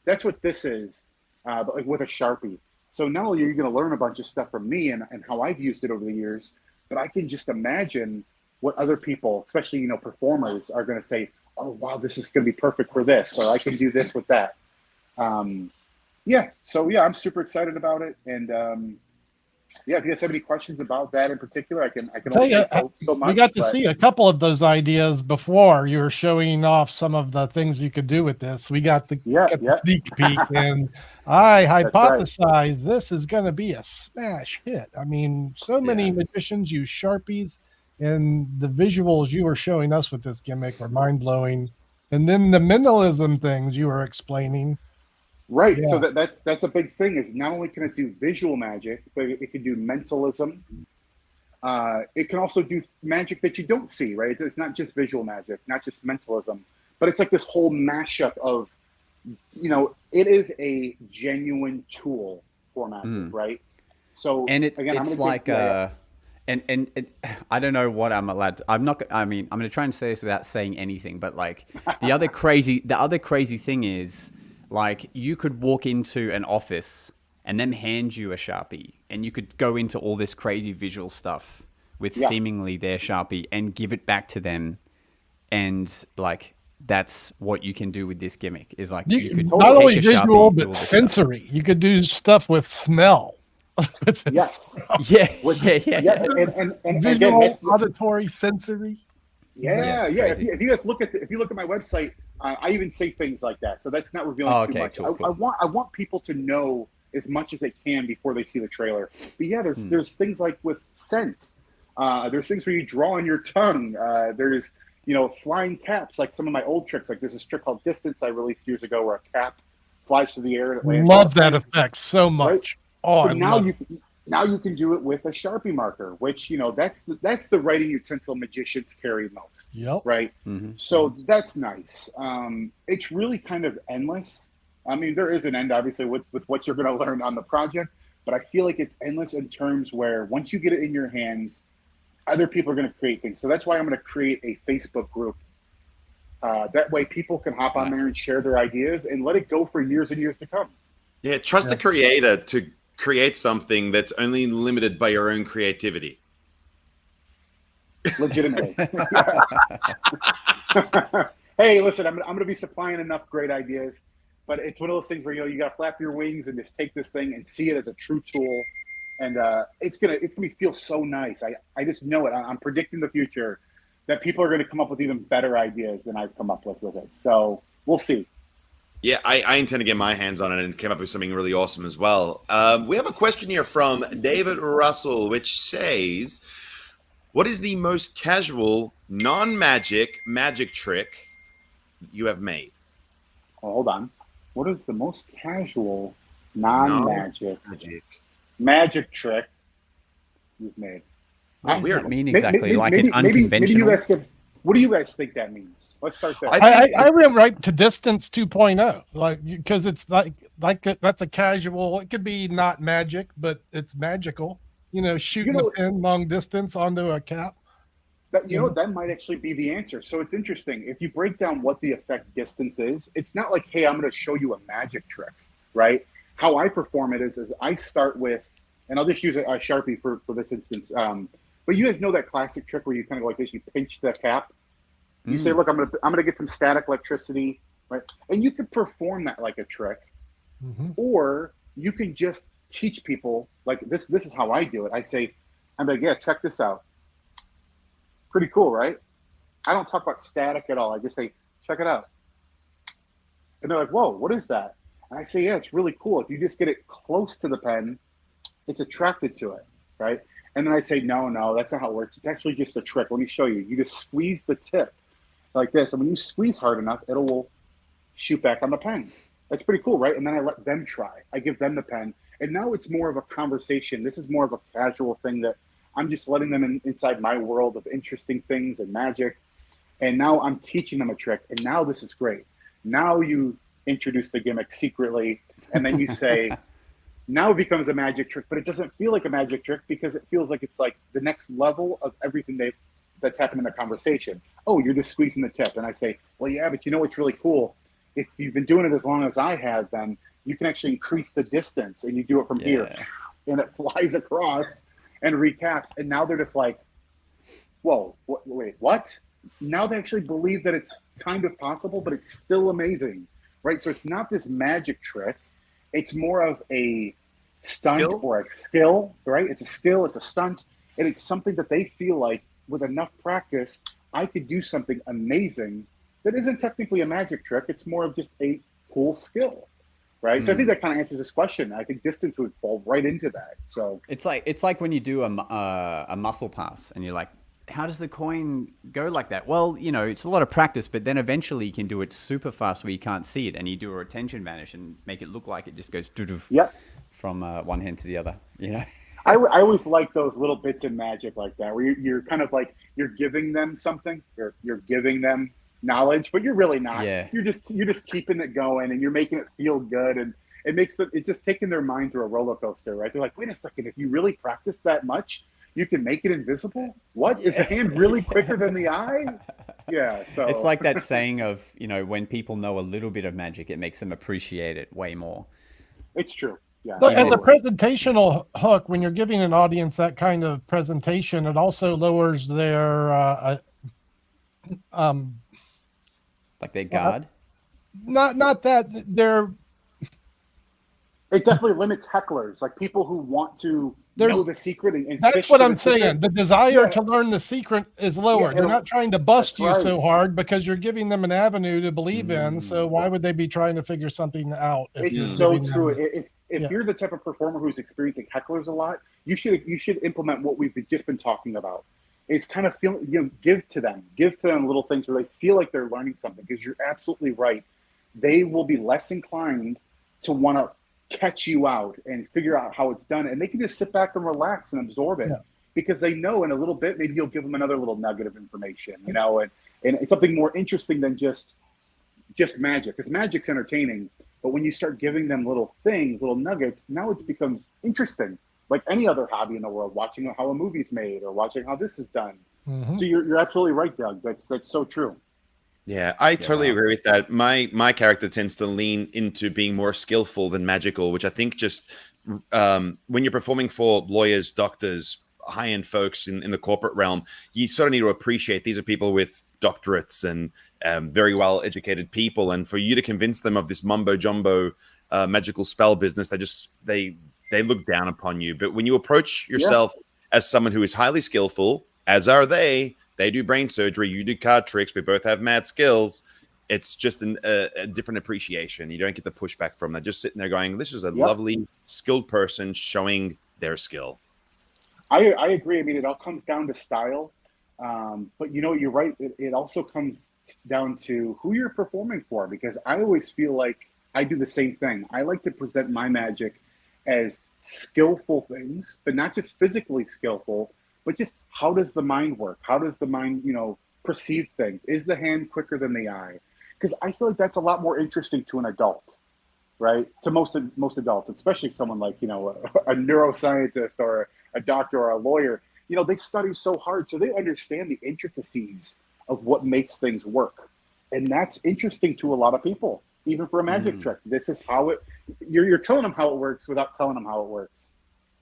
That's what this is, but like with a Sharpie. So not only are you going to learn a bunch of stuff from me and how I've used it over the years, but I can just imagine what other people, especially performers, are going to say, oh wow, this is going to be perfect for this, or I can do this with that. I'm super excited about it. And if you guys have any questions about that in particular, I can only say so much. We got to see a couple of those ideas before. You were showing off some of the things you could do with this. We got the sneak peek, and I hypothesize this is going to be a smash hit. I mean, so many magicians use Sharpies, and the visuals you were showing us with this gimmick are mind-blowing. And then the minimalism things you were explaining. Right. Yeah. So that's a big thing, is not only can it do visual magic, but it can do mentalism. It can also do magic that you don't see, right? It's not just visual magic, not just mentalism, but it's like this whole mashup of, it is a genuine tool for magic, right? So and it's like and I don't know what I'm allowed to, I'm going to try and say this without saying anything, but like the other crazy thing is, like, you could walk into an office and then hand you a Sharpie, and you could go into all this crazy visual stuff with seemingly their Sharpie and give it back to them. And like, that's what you can do with this gimmick, is like, you could not only visual, but sensory. Stuff. You could do stuff with smell. Yes. Yeah. And visual, again, auditory, sensory. Yeah. If you guys look at my website, I even say things like that. So that's not revealing too much. Cool. I want people to know as much as they can before they see the trailer. But yeah, there's things like with scent. There's things where you draw on your tongue. There's flying caps, like some of my old tricks. Like there's this trick called Distance I released years ago where a cap flies through the air and it lands. Love that effect so much. Right? Oh, so now you can do it with a Sharpie marker, which that's the writing utensil magicians carry most. Yep. Right. Mm-hmm. So that's nice. It's really kind of endless. I mean, there is an end, obviously, with what you're going to learn on the project, but I feel like it's endless in terms where once you get it in your hands, other people are going to create things. So that's why I'm going to create a Facebook group. That way people can hop on there and share their ideas and let it go for years and years to come. Yeah, trust the creator to create something that's only limited by your own creativity. Legitimately. Hey, listen, I'm going to be supplying enough great ideas, but it's one of those things where you got to flap your wings and just take this thing and see it as a true tool, and it's gonna feel so nice. I just know it. I'm predicting the future that people are going to come up with even better ideas than I've come up with it. So we'll see. Yeah, I intend to get my hands on it and come up with something really awesome as well. We have a question here from David Russell, which says, what is the most casual, non-magic magic trick you have made? Oh, hold on. What is the most casual, non-magic magic trick you've made? What does that mean exactly? Like an unconventional? What do you guys think that means? Let's start there. I went right to Distance 2.0, like, because it's like that's a casual. It could be not magic, but it's magical. Shooting a pin long distance onto a cap. That might actually be the answer. So it's interesting. If you break down what the effect Distance is, it's not like, hey, I'm going to show you a magic trick, right? How I perform it is I start with, and I'll just use a Sharpie for this instance. But you guys know that classic trick where you kind of like this, you pinch the cap. You say, look, I'm gonna get some static electricity, right? And you could perform that like a trick, or you can just teach people like this. This is how I do it. I'm like, yeah, check this out. Pretty cool, right? I don't talk about static at all. I just say, check it out. And they're like, whoa, what is that? And I say, yeah, it's really cool. If you just get it close to the pen, it's attracted to it, right? And then I say, no, that's not how it works. It's actually just a trick. Let me show you. You just squeeze the tip, like this. And when you squeeze hard enough, it will shoot back on the pen. That's pretty cool, right? And then I let them try. I give them the pen. And now it's more of a conversation. This is more of a casual thing that I'm just letting them inside my world of interesting things and magic. And now I'm teaching them a trick. And now this is great. Now you introduce the gimmick secretly. And then you say, now it becomes a magic trick, but it doesn't feel like a magic trick because it feels like it's like the next level of everything that's happened in the conversation. Oh, you're just squeezing the tip. And I say, well, yeah, but you know what's really cool? If you've been doing it as long as I have, then you can actually increase the distance and you do it from here. And it flies across and recaps. And now they're just like, whoa, wait, what? Now they actually believe that it's kind of possible, but it's still amazing, right? So it's not this magic trick. It's more of a stunt or a skill, right? It's a skill, it's a stunt, and it's something that they feel like with enough practice, I could do something amazing that isn't technically a magic trick. It's more of just a cool skill, right? So I think that kind of answers this question. I think distance would fall right into that. So it's like when you do a muscle pass and you're like, how does the coin go like that? Well, you know, it's a lot of practice, but then eventually you can do it super fast where you can't see it, and you do a retention vanish and make it look like it just goes from one hand to the other, you know? I always like those little bits of magic like that, where you're kind of like, you're giving them something, you're giving them knowledge, but you're really not. Yeah. You're just keeping it going, and you're making it feel good, and it's just taking their mind through a roller coaster, right? They're like, wait a second, if you really practice that much, you can make it invisible? What? Is the hand really quicker than the eye? Yeah, so it's like that saying of, you know, when people know a little bit of magic, it makes them appreciate it way more. It's true. Yeah. So as a presentational hook, when you're giving an audience that kind of presentation, it also lowers their like their guard? Not that they're. It definitely limits hecklers, like people who want to know the secret. And that's what I'm saying. The desire to learn the secret is lower. They're not trying to bust you so hard because you're giving them an avenue to believe in. So why would they be trying to figure something out? It's so true. If you're the type of performer who's experiencing hecklers a lot, you should implement what we've just been talking about. Is kind of feel, give to them little things where they feel like they're learning something, because you're absolutely right. They will be less inclined to want to catch you out and figure out how it's done, and they can just sit back and relax and absorb it because they know in a little bit maybe you'll give them another little nugget of information, and it's something more interesting than just magic, because magic's entertaining, but when you start giving them little things, little nuggets, now it becomes interesting, like any other hobby in the world, watching how a movie's made or watching how this is done. So you're absolutely right, Doug. That's so true. Yeah, I totally agree with that. My character tends to lean into being more skillful than magical, which I think just when you're performing for lawyers, doctors, high-end folks in the corporate realm, you sort of need to appreciate these are people with doctorates and very well-educated people. And for you to convince them of this mumbo-jumbo magical spell business, they look down upon you. But when you approach yourself as someone who is highly skillful, as are they do brain surgery, you do card tricks, we both have mad skills. It's just a different appreciation. You don't get the pushback from that. Just sitting there going, this is a lovely, skilled person showing their skill. I agree. I mean, it all comes down to style. But you're right. It also comes down to who you're performing for, because I always feel like I do the same thing. I like to present my magic as skillful things, but not just physically skillful, but just how does the mind work? How does the mind, perceive things? Is the hand quicker than the eye? Because I feel like that's a lot more interesting to an adult, right? To most adults, especially someone like, a neuroscientist or a doctor or a lawyer. They study so hard, so they understand the intricacies of what makes things work. And that's interesting to a lot of people, even for a magic trick. This is how you're telling them how it works without telling them how it works.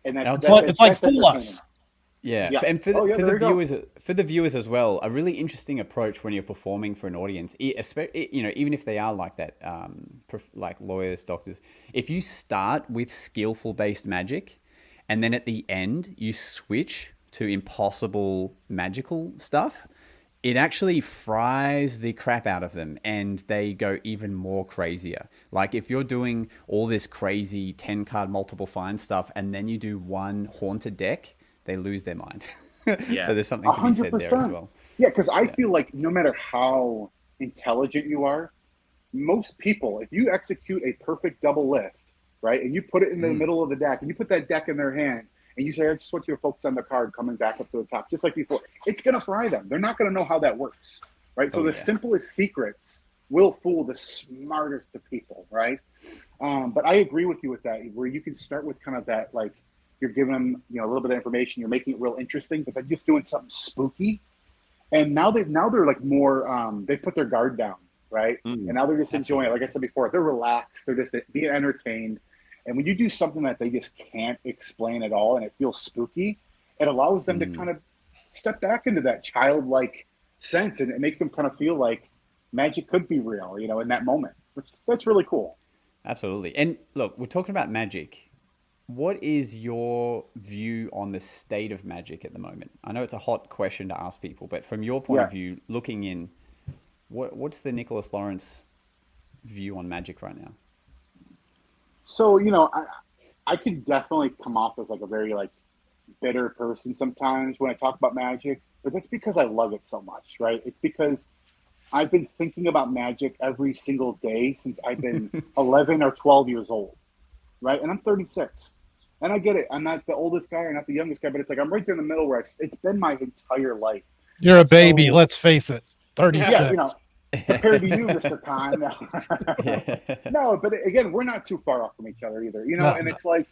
And it's like fool us. Yeah. And for the viewers as well, a really interesting approach when you're performing for an audience, especially, even if they are like that, like lawyers, doctors, if you start with skillful based magic, and then at the end you switch to impossible magical stuff, it actually fries the crap out of them and they go even more crazier. Like if you're doing all this crazy 10 card multiple find stuff and then you do one haunted deck, they lose their mind. Yeah. So there's something to be said there as 100%. well. Yeah, because I Yeah. feel like no matter how intelligent you are, most people, if you execute a perfect double lift, right, and you put it in the middle of the deck, and you put that deck in their hands, and you say, I just want you to focus on the card coming back up to the top, just like before, it's going to fry them. They're not going to know how that works, right? So Oh, the yeah. simplest secrets will fool the smartest of people, right? But I agree with you with that, where you can start with kind of that, like, you're giving them, you know, a little bit of information, you're making it real interesting, but they're just doing something spooky. And now they're like more, they put their guard down, right? And now they're just enjoying it. Like I said before, they're relaxed, they're just being entertained. And when you do something that they just can't explain at all and it feels spooky, it allows them to kind of step back into that childlike sense, and it makes them kind of feel like magic could be real, you know, in that moment, which that's really cool. Absolutely. And look, we're talking about magic. What is your view on the state of magic at the moment? I know it's a hot question to ask people, but from your point of view, looking in, what's the Nicholas Lawrence view on magic right now? So, you know, I could definitely come off as like a very like bitter person sometimes when I talk about magic, but that's because I love it so much, right? It's because I've been thinking about magic every single day since I've been 11 or 12 years old, right? And I'm 36. And I get it. I'm not the oldest guy or not the youngest guy, but it's like I'm right there in the middle where it's been my entire life. You're a baby. So, Let's face it. 36. yeah, you know, compared to you, Mr. Khan. Yeah. No, but again, we're not too far off from each other either, you know. No. And it's like,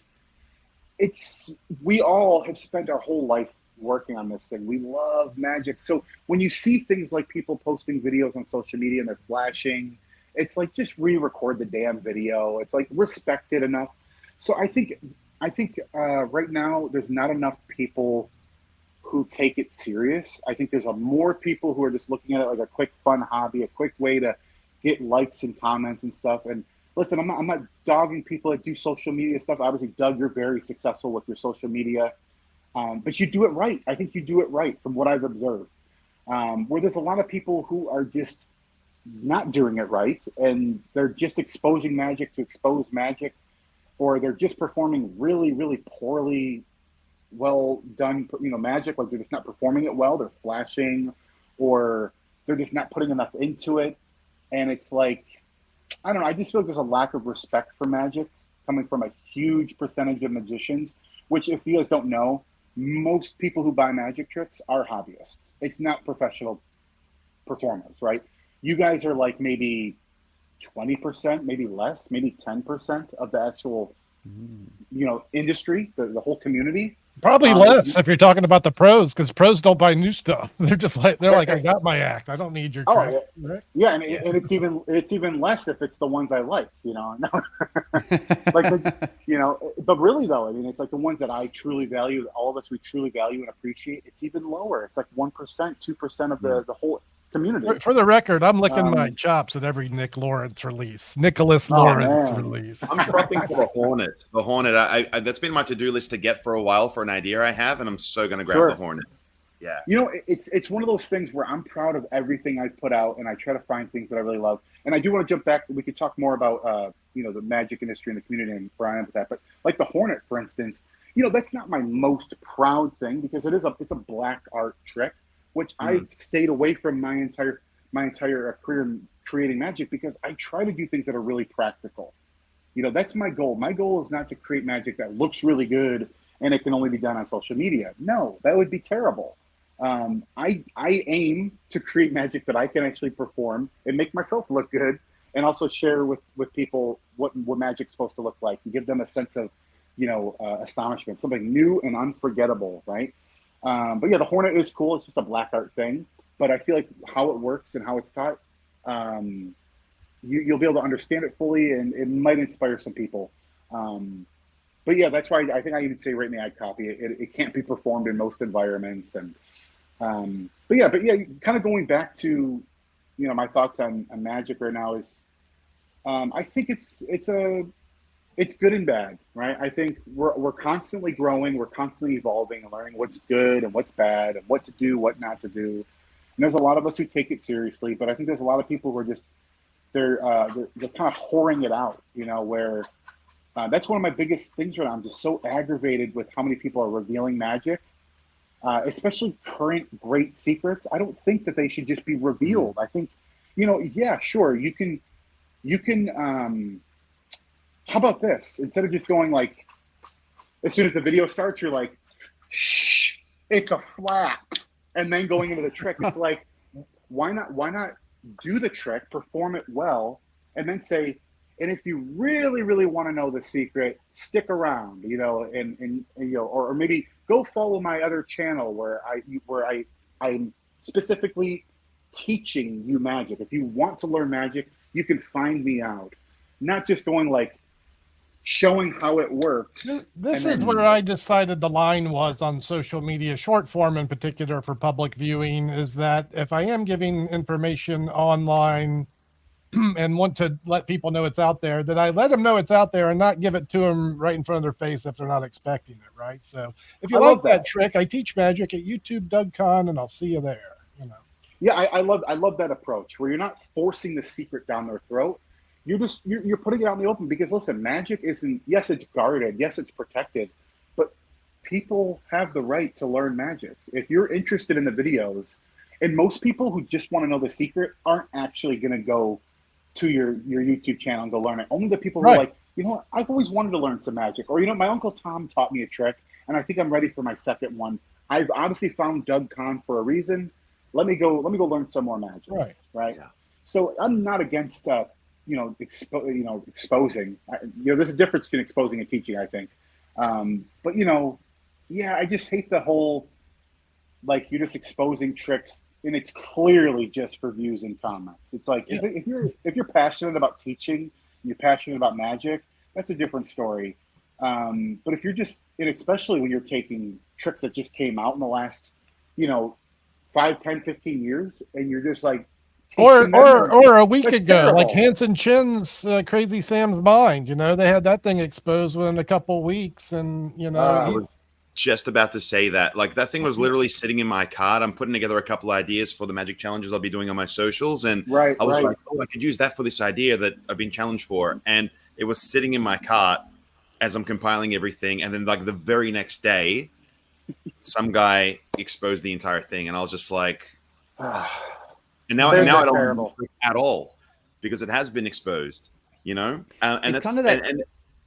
we all have spent our whole life working on this thing. We love magic. So when you see things like people posting videos on social media and they're flashing, it's like, just re-record the damn video. It's like, respect it enough. So I think right now there's not enough people who take it serious. I think there's more people who are just looking at it like a quick fun hobby, a quick way to get likes and comments and stuff. And listen, I'm not dogging people that do social media stuff. Obviously, Doug, you're very successful with your social media, but you do it right. I think you do it right from what I've observed. Where there's a lot of people who are just not doing it right, and they're just exposing magic to expose magic, or they're just performing really, really poorly well done, you know, magic. Like, they're just not performing it well. They're flashing, or they're just not putting enough into it. And it's like, I don't know. I just feel like there's a lack of respect for magic coming from a huge percentage of magicians, which, if you guys don't know, most people who buy magic tricks are hobbyists. It's not professional performers, right? You guys are like maybe 20%, maybe less, maybe 10% of the actual, you know, industry, the whole community. Probably less if you're talking about the pros, because pros don't buy new stuff. They're just like, I got my act. I don't need your trick. Yeah, right? yeah, and it's even less if it's the ones I like, you know. You know, but really though, I mean, it's like the ones that I truly value, all of us we truly value and appreciate. It's even lower. It's like 1%, 2% of the whole community. For the record, I'm licking my chops at every Nicholas Lawrence release. I'm prepping for the Hornet. The Hornet, I that's been my to-do list to get for a while for an idea I have, and I'm so going to grab the Hornet. Yeah. You know, it's one of those things where I'm proud of everything I put out, and I try to find things that I really love. And I do want to jump back. We could talk more about, you know, the magic industry and the community and where I am with that. But like the Hornet, for instance, you know, that's not my most proud thing, because it's a black art trick, which I've stayed away from my entire career in creating magic, because I try to do things that are really practical. You know, that's my goal. My goal is not to create magic that looks really good and it can only be done on social media. No, that would be terrible. I aim to create magic that I can actually perform and make myself look good, and also share with people what magic's supposed to look like, and give them a sense of, you know, astonishment, something new and unforgettable, right? But yeah, the Hornet is cool. It's just a black art thing, but I feel like how it works and how it's taught, you'll be able to understand it fully, and it might inspire some people. But yeah, that's why I think I even say right in the ad copy, it can't be performed in most environments. And but yeah, kind of going back to, you know, my thoughts on magic right now is, I think it's good and bad, right? I think we're constantly growing, we're constantly evolving and learning what's good and what's bad and what to do, what not to do. And there's a lot of us who take it seriously, but I think there's a lot of people who are just they're kind of whoring it out, you know, where that's one of my biggest things right now. I'm just so aggravated with how many people are revealing magic especially current great secrets. I don't think that they should just be revealed. I think, yeah, sure, you can. How about this? Instead of just going like, as soon as the video starts, you're like, shh, it's a flap, and then going into the trick. It's like, why not do the trick, perform it well, and then say, and if you really, really want to know the secret, stick around, and or maybe go follow my other channel where I'm specifically teaching you magic. If you want to learn magic, you can find me out. Not just going like showing how it works. This is where I decided the line was on social media, short form in particular for public viewing, is that if I am giving information online and want to let people know it's out there, that I let them know it's out there and not give it to them right in front of their face if they're not expecting it, right? So if you like that trick, I teach magic at YouTube DougCon, and I'll see you there. Yeah, I love that approach where you're not forcing the secret down their throat. You're putting it out in the open, because listen, magic isn't, yes, it's guarded, yes, it's protected, but people have the right to learn magic. If you're interested in the videos, and most people who just want to know the secret aren't actually going to go to your YouTube channel and go learn it. Only the people who are like, what, I've always wanted to learn some magic, or my Uncle Tom taught me a trick, and I think I'm ready for my second one. I've obviously found DougCon for a reason. Let me go learn some more magic. Right. Yeah. So I'm not against exposing. There's a difference between exposing and teaching, I think. But yeah, I just hate the whole, like, you're just exposing tricks and it's clearly just for views and comments. It's like, if you're passionate about teaching, you're passionate about magic, that's a different story. But if you're just, and especially when you're taking tricks that just came out in the last, 5, 10, 15 years, and you're just like, or a week ago, terrible. Like Hanson Chin's Crazy Sam's Mind, they had that thing exposed within a couple weeks, and I was just about to say that. Like, that thing was literally sitting in my cart. I'm putting together a couple ideas for the magic challenges I'll be doing on my socials, and I was like, I could use that for this idea that I've been challenged for, and it was sitting in my cart as I'm compiling everything, and then like the very next day, some guy exposed the entire thing, and I was just like, and now I don't know at all, because it has been exposed, and it's kind of that, and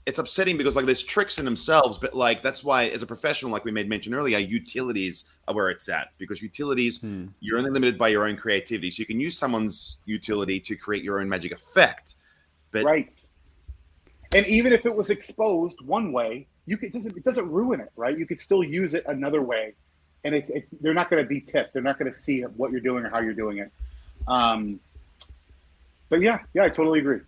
it's upsetting because like there's tricks in themselves, but like that's why as a professional, like we made mention earlier, utilities are where it's at, because utilities, you're only limited by your own creativity, so you can use someone's utility to create your own magic effect, but and even if it was exposed one way, it doesn't ruin it, right? You could still use it another way, and it's they're not going to be tipped. They're not going to see what you're doing or how you're doing it. But yeah, I totally agree.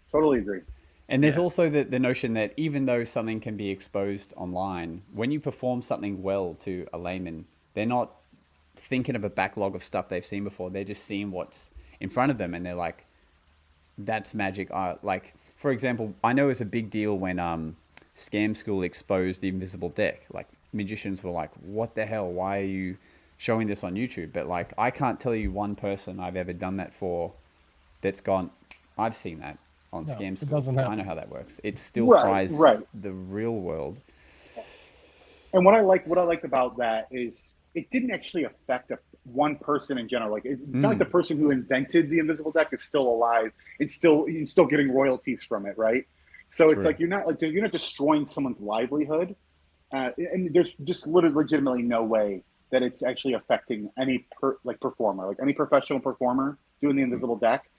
And there's also the notion that even though something can be exposed online, when you perform something well to a layman, they're not thinking of a backlog of stuff they've seen before. They're just seeing what's in front of them, and they're like, that's magic. Like, for example, I know it's a big deal when Scam School exposed the invisible deck. Like, magicians were like, what the hell? Why are you showing this on YouTube? But like, I can't tell you one person I've ever done that for that's gone, I've seen that on Scam School. I know how that works. It still fries the real world. And what I liked about that is it didn't actually affect one person in general. Like, it's not like the person who invented the invisible deck is still alive. You're still getting royalties from it, right? So it's like you're not destroying someone's livelihood, and there's just literally legitimately no way that it's actually affecting any performer, like any professional performer doing the invisible deck.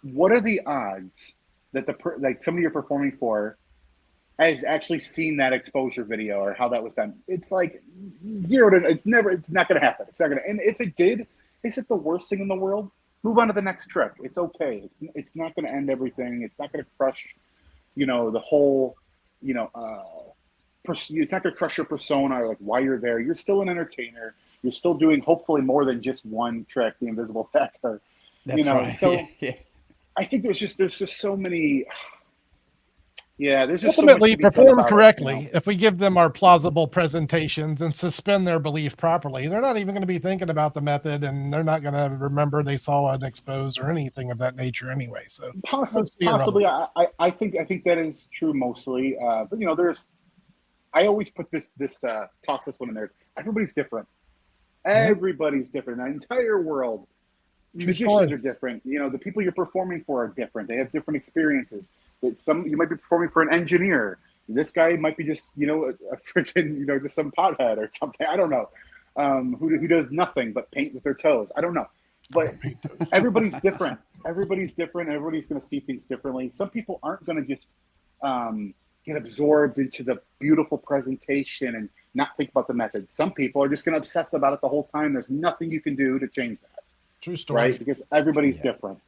What are the odds that somebody you're performing for has actually seen that exposure video or how that was done? It's like 0 to, it's not going to happen. It's not going to, and if it did, is it the worst thing in the world? Move on to the next trick. It's okay. It's not going to end everything. It's not going to crush, the whole, it's not going to crush your persona or like why you're there. You're still an entertainer. You're still doing hopefully more than just one trick, the invisible deck, or, That's right. So I think there's just so many. Yeah, there's just ultimately so much perform correctly. If we give them our plausible presentations and suspend their belief properly, they're not even going to be thinking about the method, and they're not going to remember they saw an expose or anything of that nature anyway. So possibly, I think that is true mostly. But I always put this toss this one in there. Everybody's different. Everybody's different. The entire world. True Musicians story. are different. You know, the people you're performing for are different. They have different experiences. That some you might be performing for an engineer. This guy might be just, you know, a freaking, you know, just some pothead or something. I don't know. Who does nothing but paint with their toes. I don't know. But everybody's different. Everybody's different. Everybody's going to see things differently. Some people aren't going to just get absorbed into the beautiful presentation and not think about the method. Some people are just going to obsess about it the whole time. There's nothing you can do to change that. True story. Right? Because everybody's different.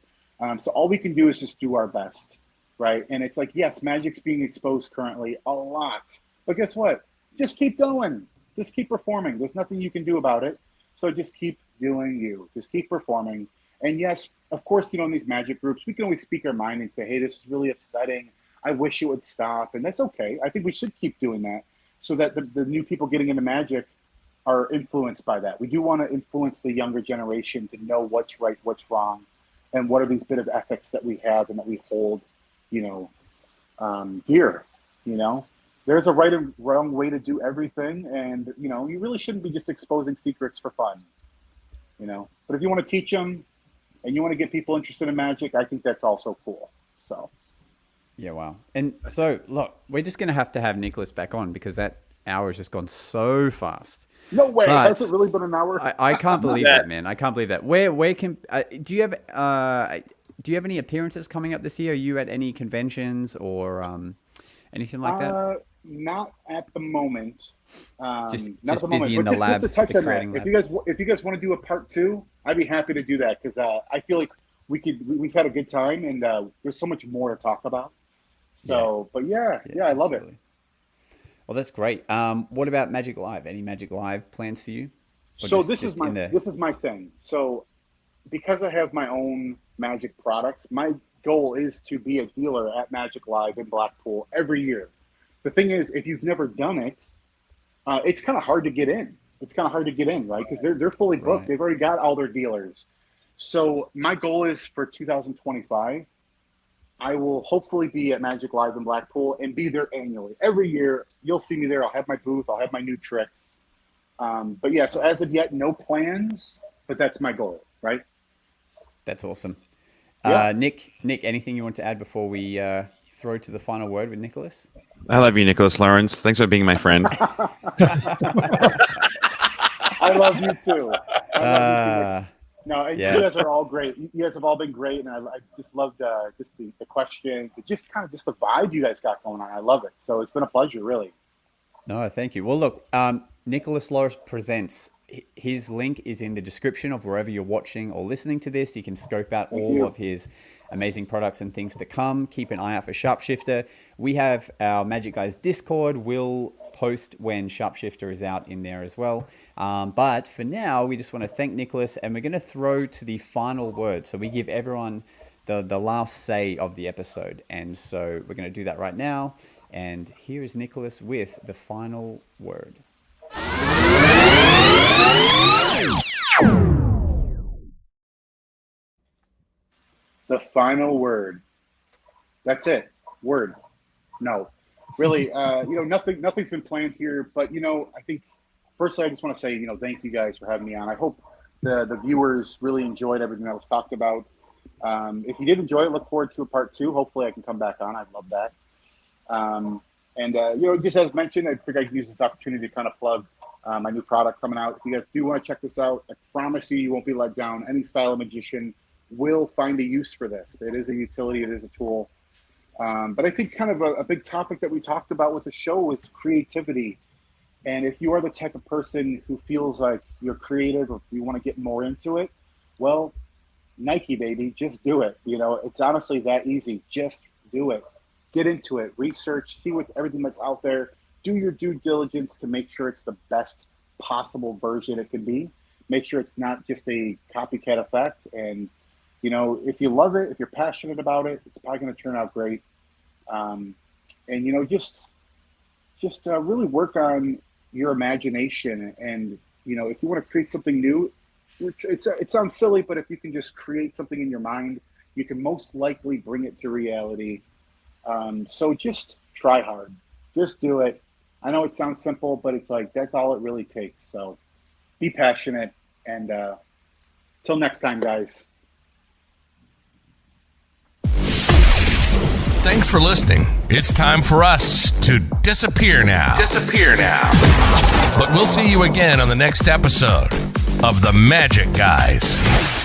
So all we can do is just do our best, right? And it's like, yes, magic's being exposed currently a lot. But guess what? Just keep going. Just keep performing. There's nothing you can do about it. So just keep doing you. Just keep performing. And yes, of course, you know, in these magic groups, we can always speak our mind and say, hey, this is really upsetting. I wish it would stop. And that's okay. I think we should keep doing that so that the new people getting into magic are influenced by that. We do want to influence the younger generation to know what's right, what's wrong, and what are these bit of ethics that we have and that we hold, you know, dear. You know, there's a right and wrong way to do everything, and you know, you really shouldn't be just exposing secrets for fun. You know, but if you want to teach them and you want to get people interested in magic, I think that's also cool. So. Yeah, wow. And so, look, we're just going to have Nicholas back on because that hour has just gone so fast. No way! But Has it really been an hour? I can't believe that, man. I can't believe that. Where can do you have any appearances coming up this year? Are you at any conventions or anything like that? Not at the moment. Just not at the moment. busy in But the lab, just to touch the on that, creating lab. if you guys want to do a part 2, I'd be happy to do that because I feel like we've had a good time and there's so much more to talk about. So, but yeah, I love it. Well, that's great. What about Magic Live? Any Magic Live plans for you? Or So just- this just is my thing. So because I have my own Magic products, my goal is to be a dealer at Magic Live in Blackpool every year. The thing is, if you've never done it, it's kind of hard to get in. Right? Because they're fully booked. Right. They've already got all their dealers. So my goal is for 2025, I will hopefully be at Magic Live in Blackpool and be there annually. Every year, you'll see me there. I'll have my booth. I'll have my new tricks. But yeah, so as of yet, no plans, but that's my goal, right? That's awesome. Yeah. Nick, anything you want to add before we throw to the final word with Nicholas? I love you, Nicholas Lawrence. Thanks for being my friend. I love you too. Uh, No, and Yeah. you guys are all great. You guys have all been great, and I just loved just the questions, and just kind of just the vibe you guys got going on. I love it. So it's been a pleasure, really. No, thank you. Well, look, Nicholas Loris Presents. His link is in the description of wherever you're watching or listening to this. You can scope out all you. of his amazing products and things to come. Keep an eye out for Sharpshifter. We have our Magic Guys Discord. We'll post when Sharpshifter is out in there as well. But for now, we just want to thank Nicholas, and we're going to throw to the final word. So we give everyone the last say of the episode. And so we're going to do that right now. And here is Nicholas with the final word. The final word. That's it. Word. No, really. Nothing's been planned here. But I think firstly, I just want to say, thank you guys for having me on. I hope the viewers really enjoyed everything that was talked about. If you did enjoy it, look forward to a part 2. Hopefully, I can come back on. I'd love that. Just as mentioned, I figured I'd use this opportunity to kind of plug my new product coming out. If you guys do want to check this out, I promise you won't be let down. Any style of magician will find a use for this. It is a utility. It is a tool. But I think kind of a big topic that we talked about with the show was creativity. And if you are the type of person who feels like you're creative or you want to get more into it, well, Nike, baby, just do it. It's honestly that easy. Just do it. Get into it. Research. See what's everything that's out there. Do your due diligence to make sure it's the best possible version it can be. Make sure it's not just a copycat effect. And if you love it, if you're passionate about it, it's probably going to turn out great. Just really work on your imagination. And if you want to create something new, it sounds silly, but if you can just create something in your mind, you can most likely bring it to reality. So just try hard. Just do it. I know it sounds simple, but it's like that's all it really takes. So be passionate, and till next time, guys. Thanks for listening. It's time for us to disappear now. But we'll see you again on the next episode of The Magic Guys.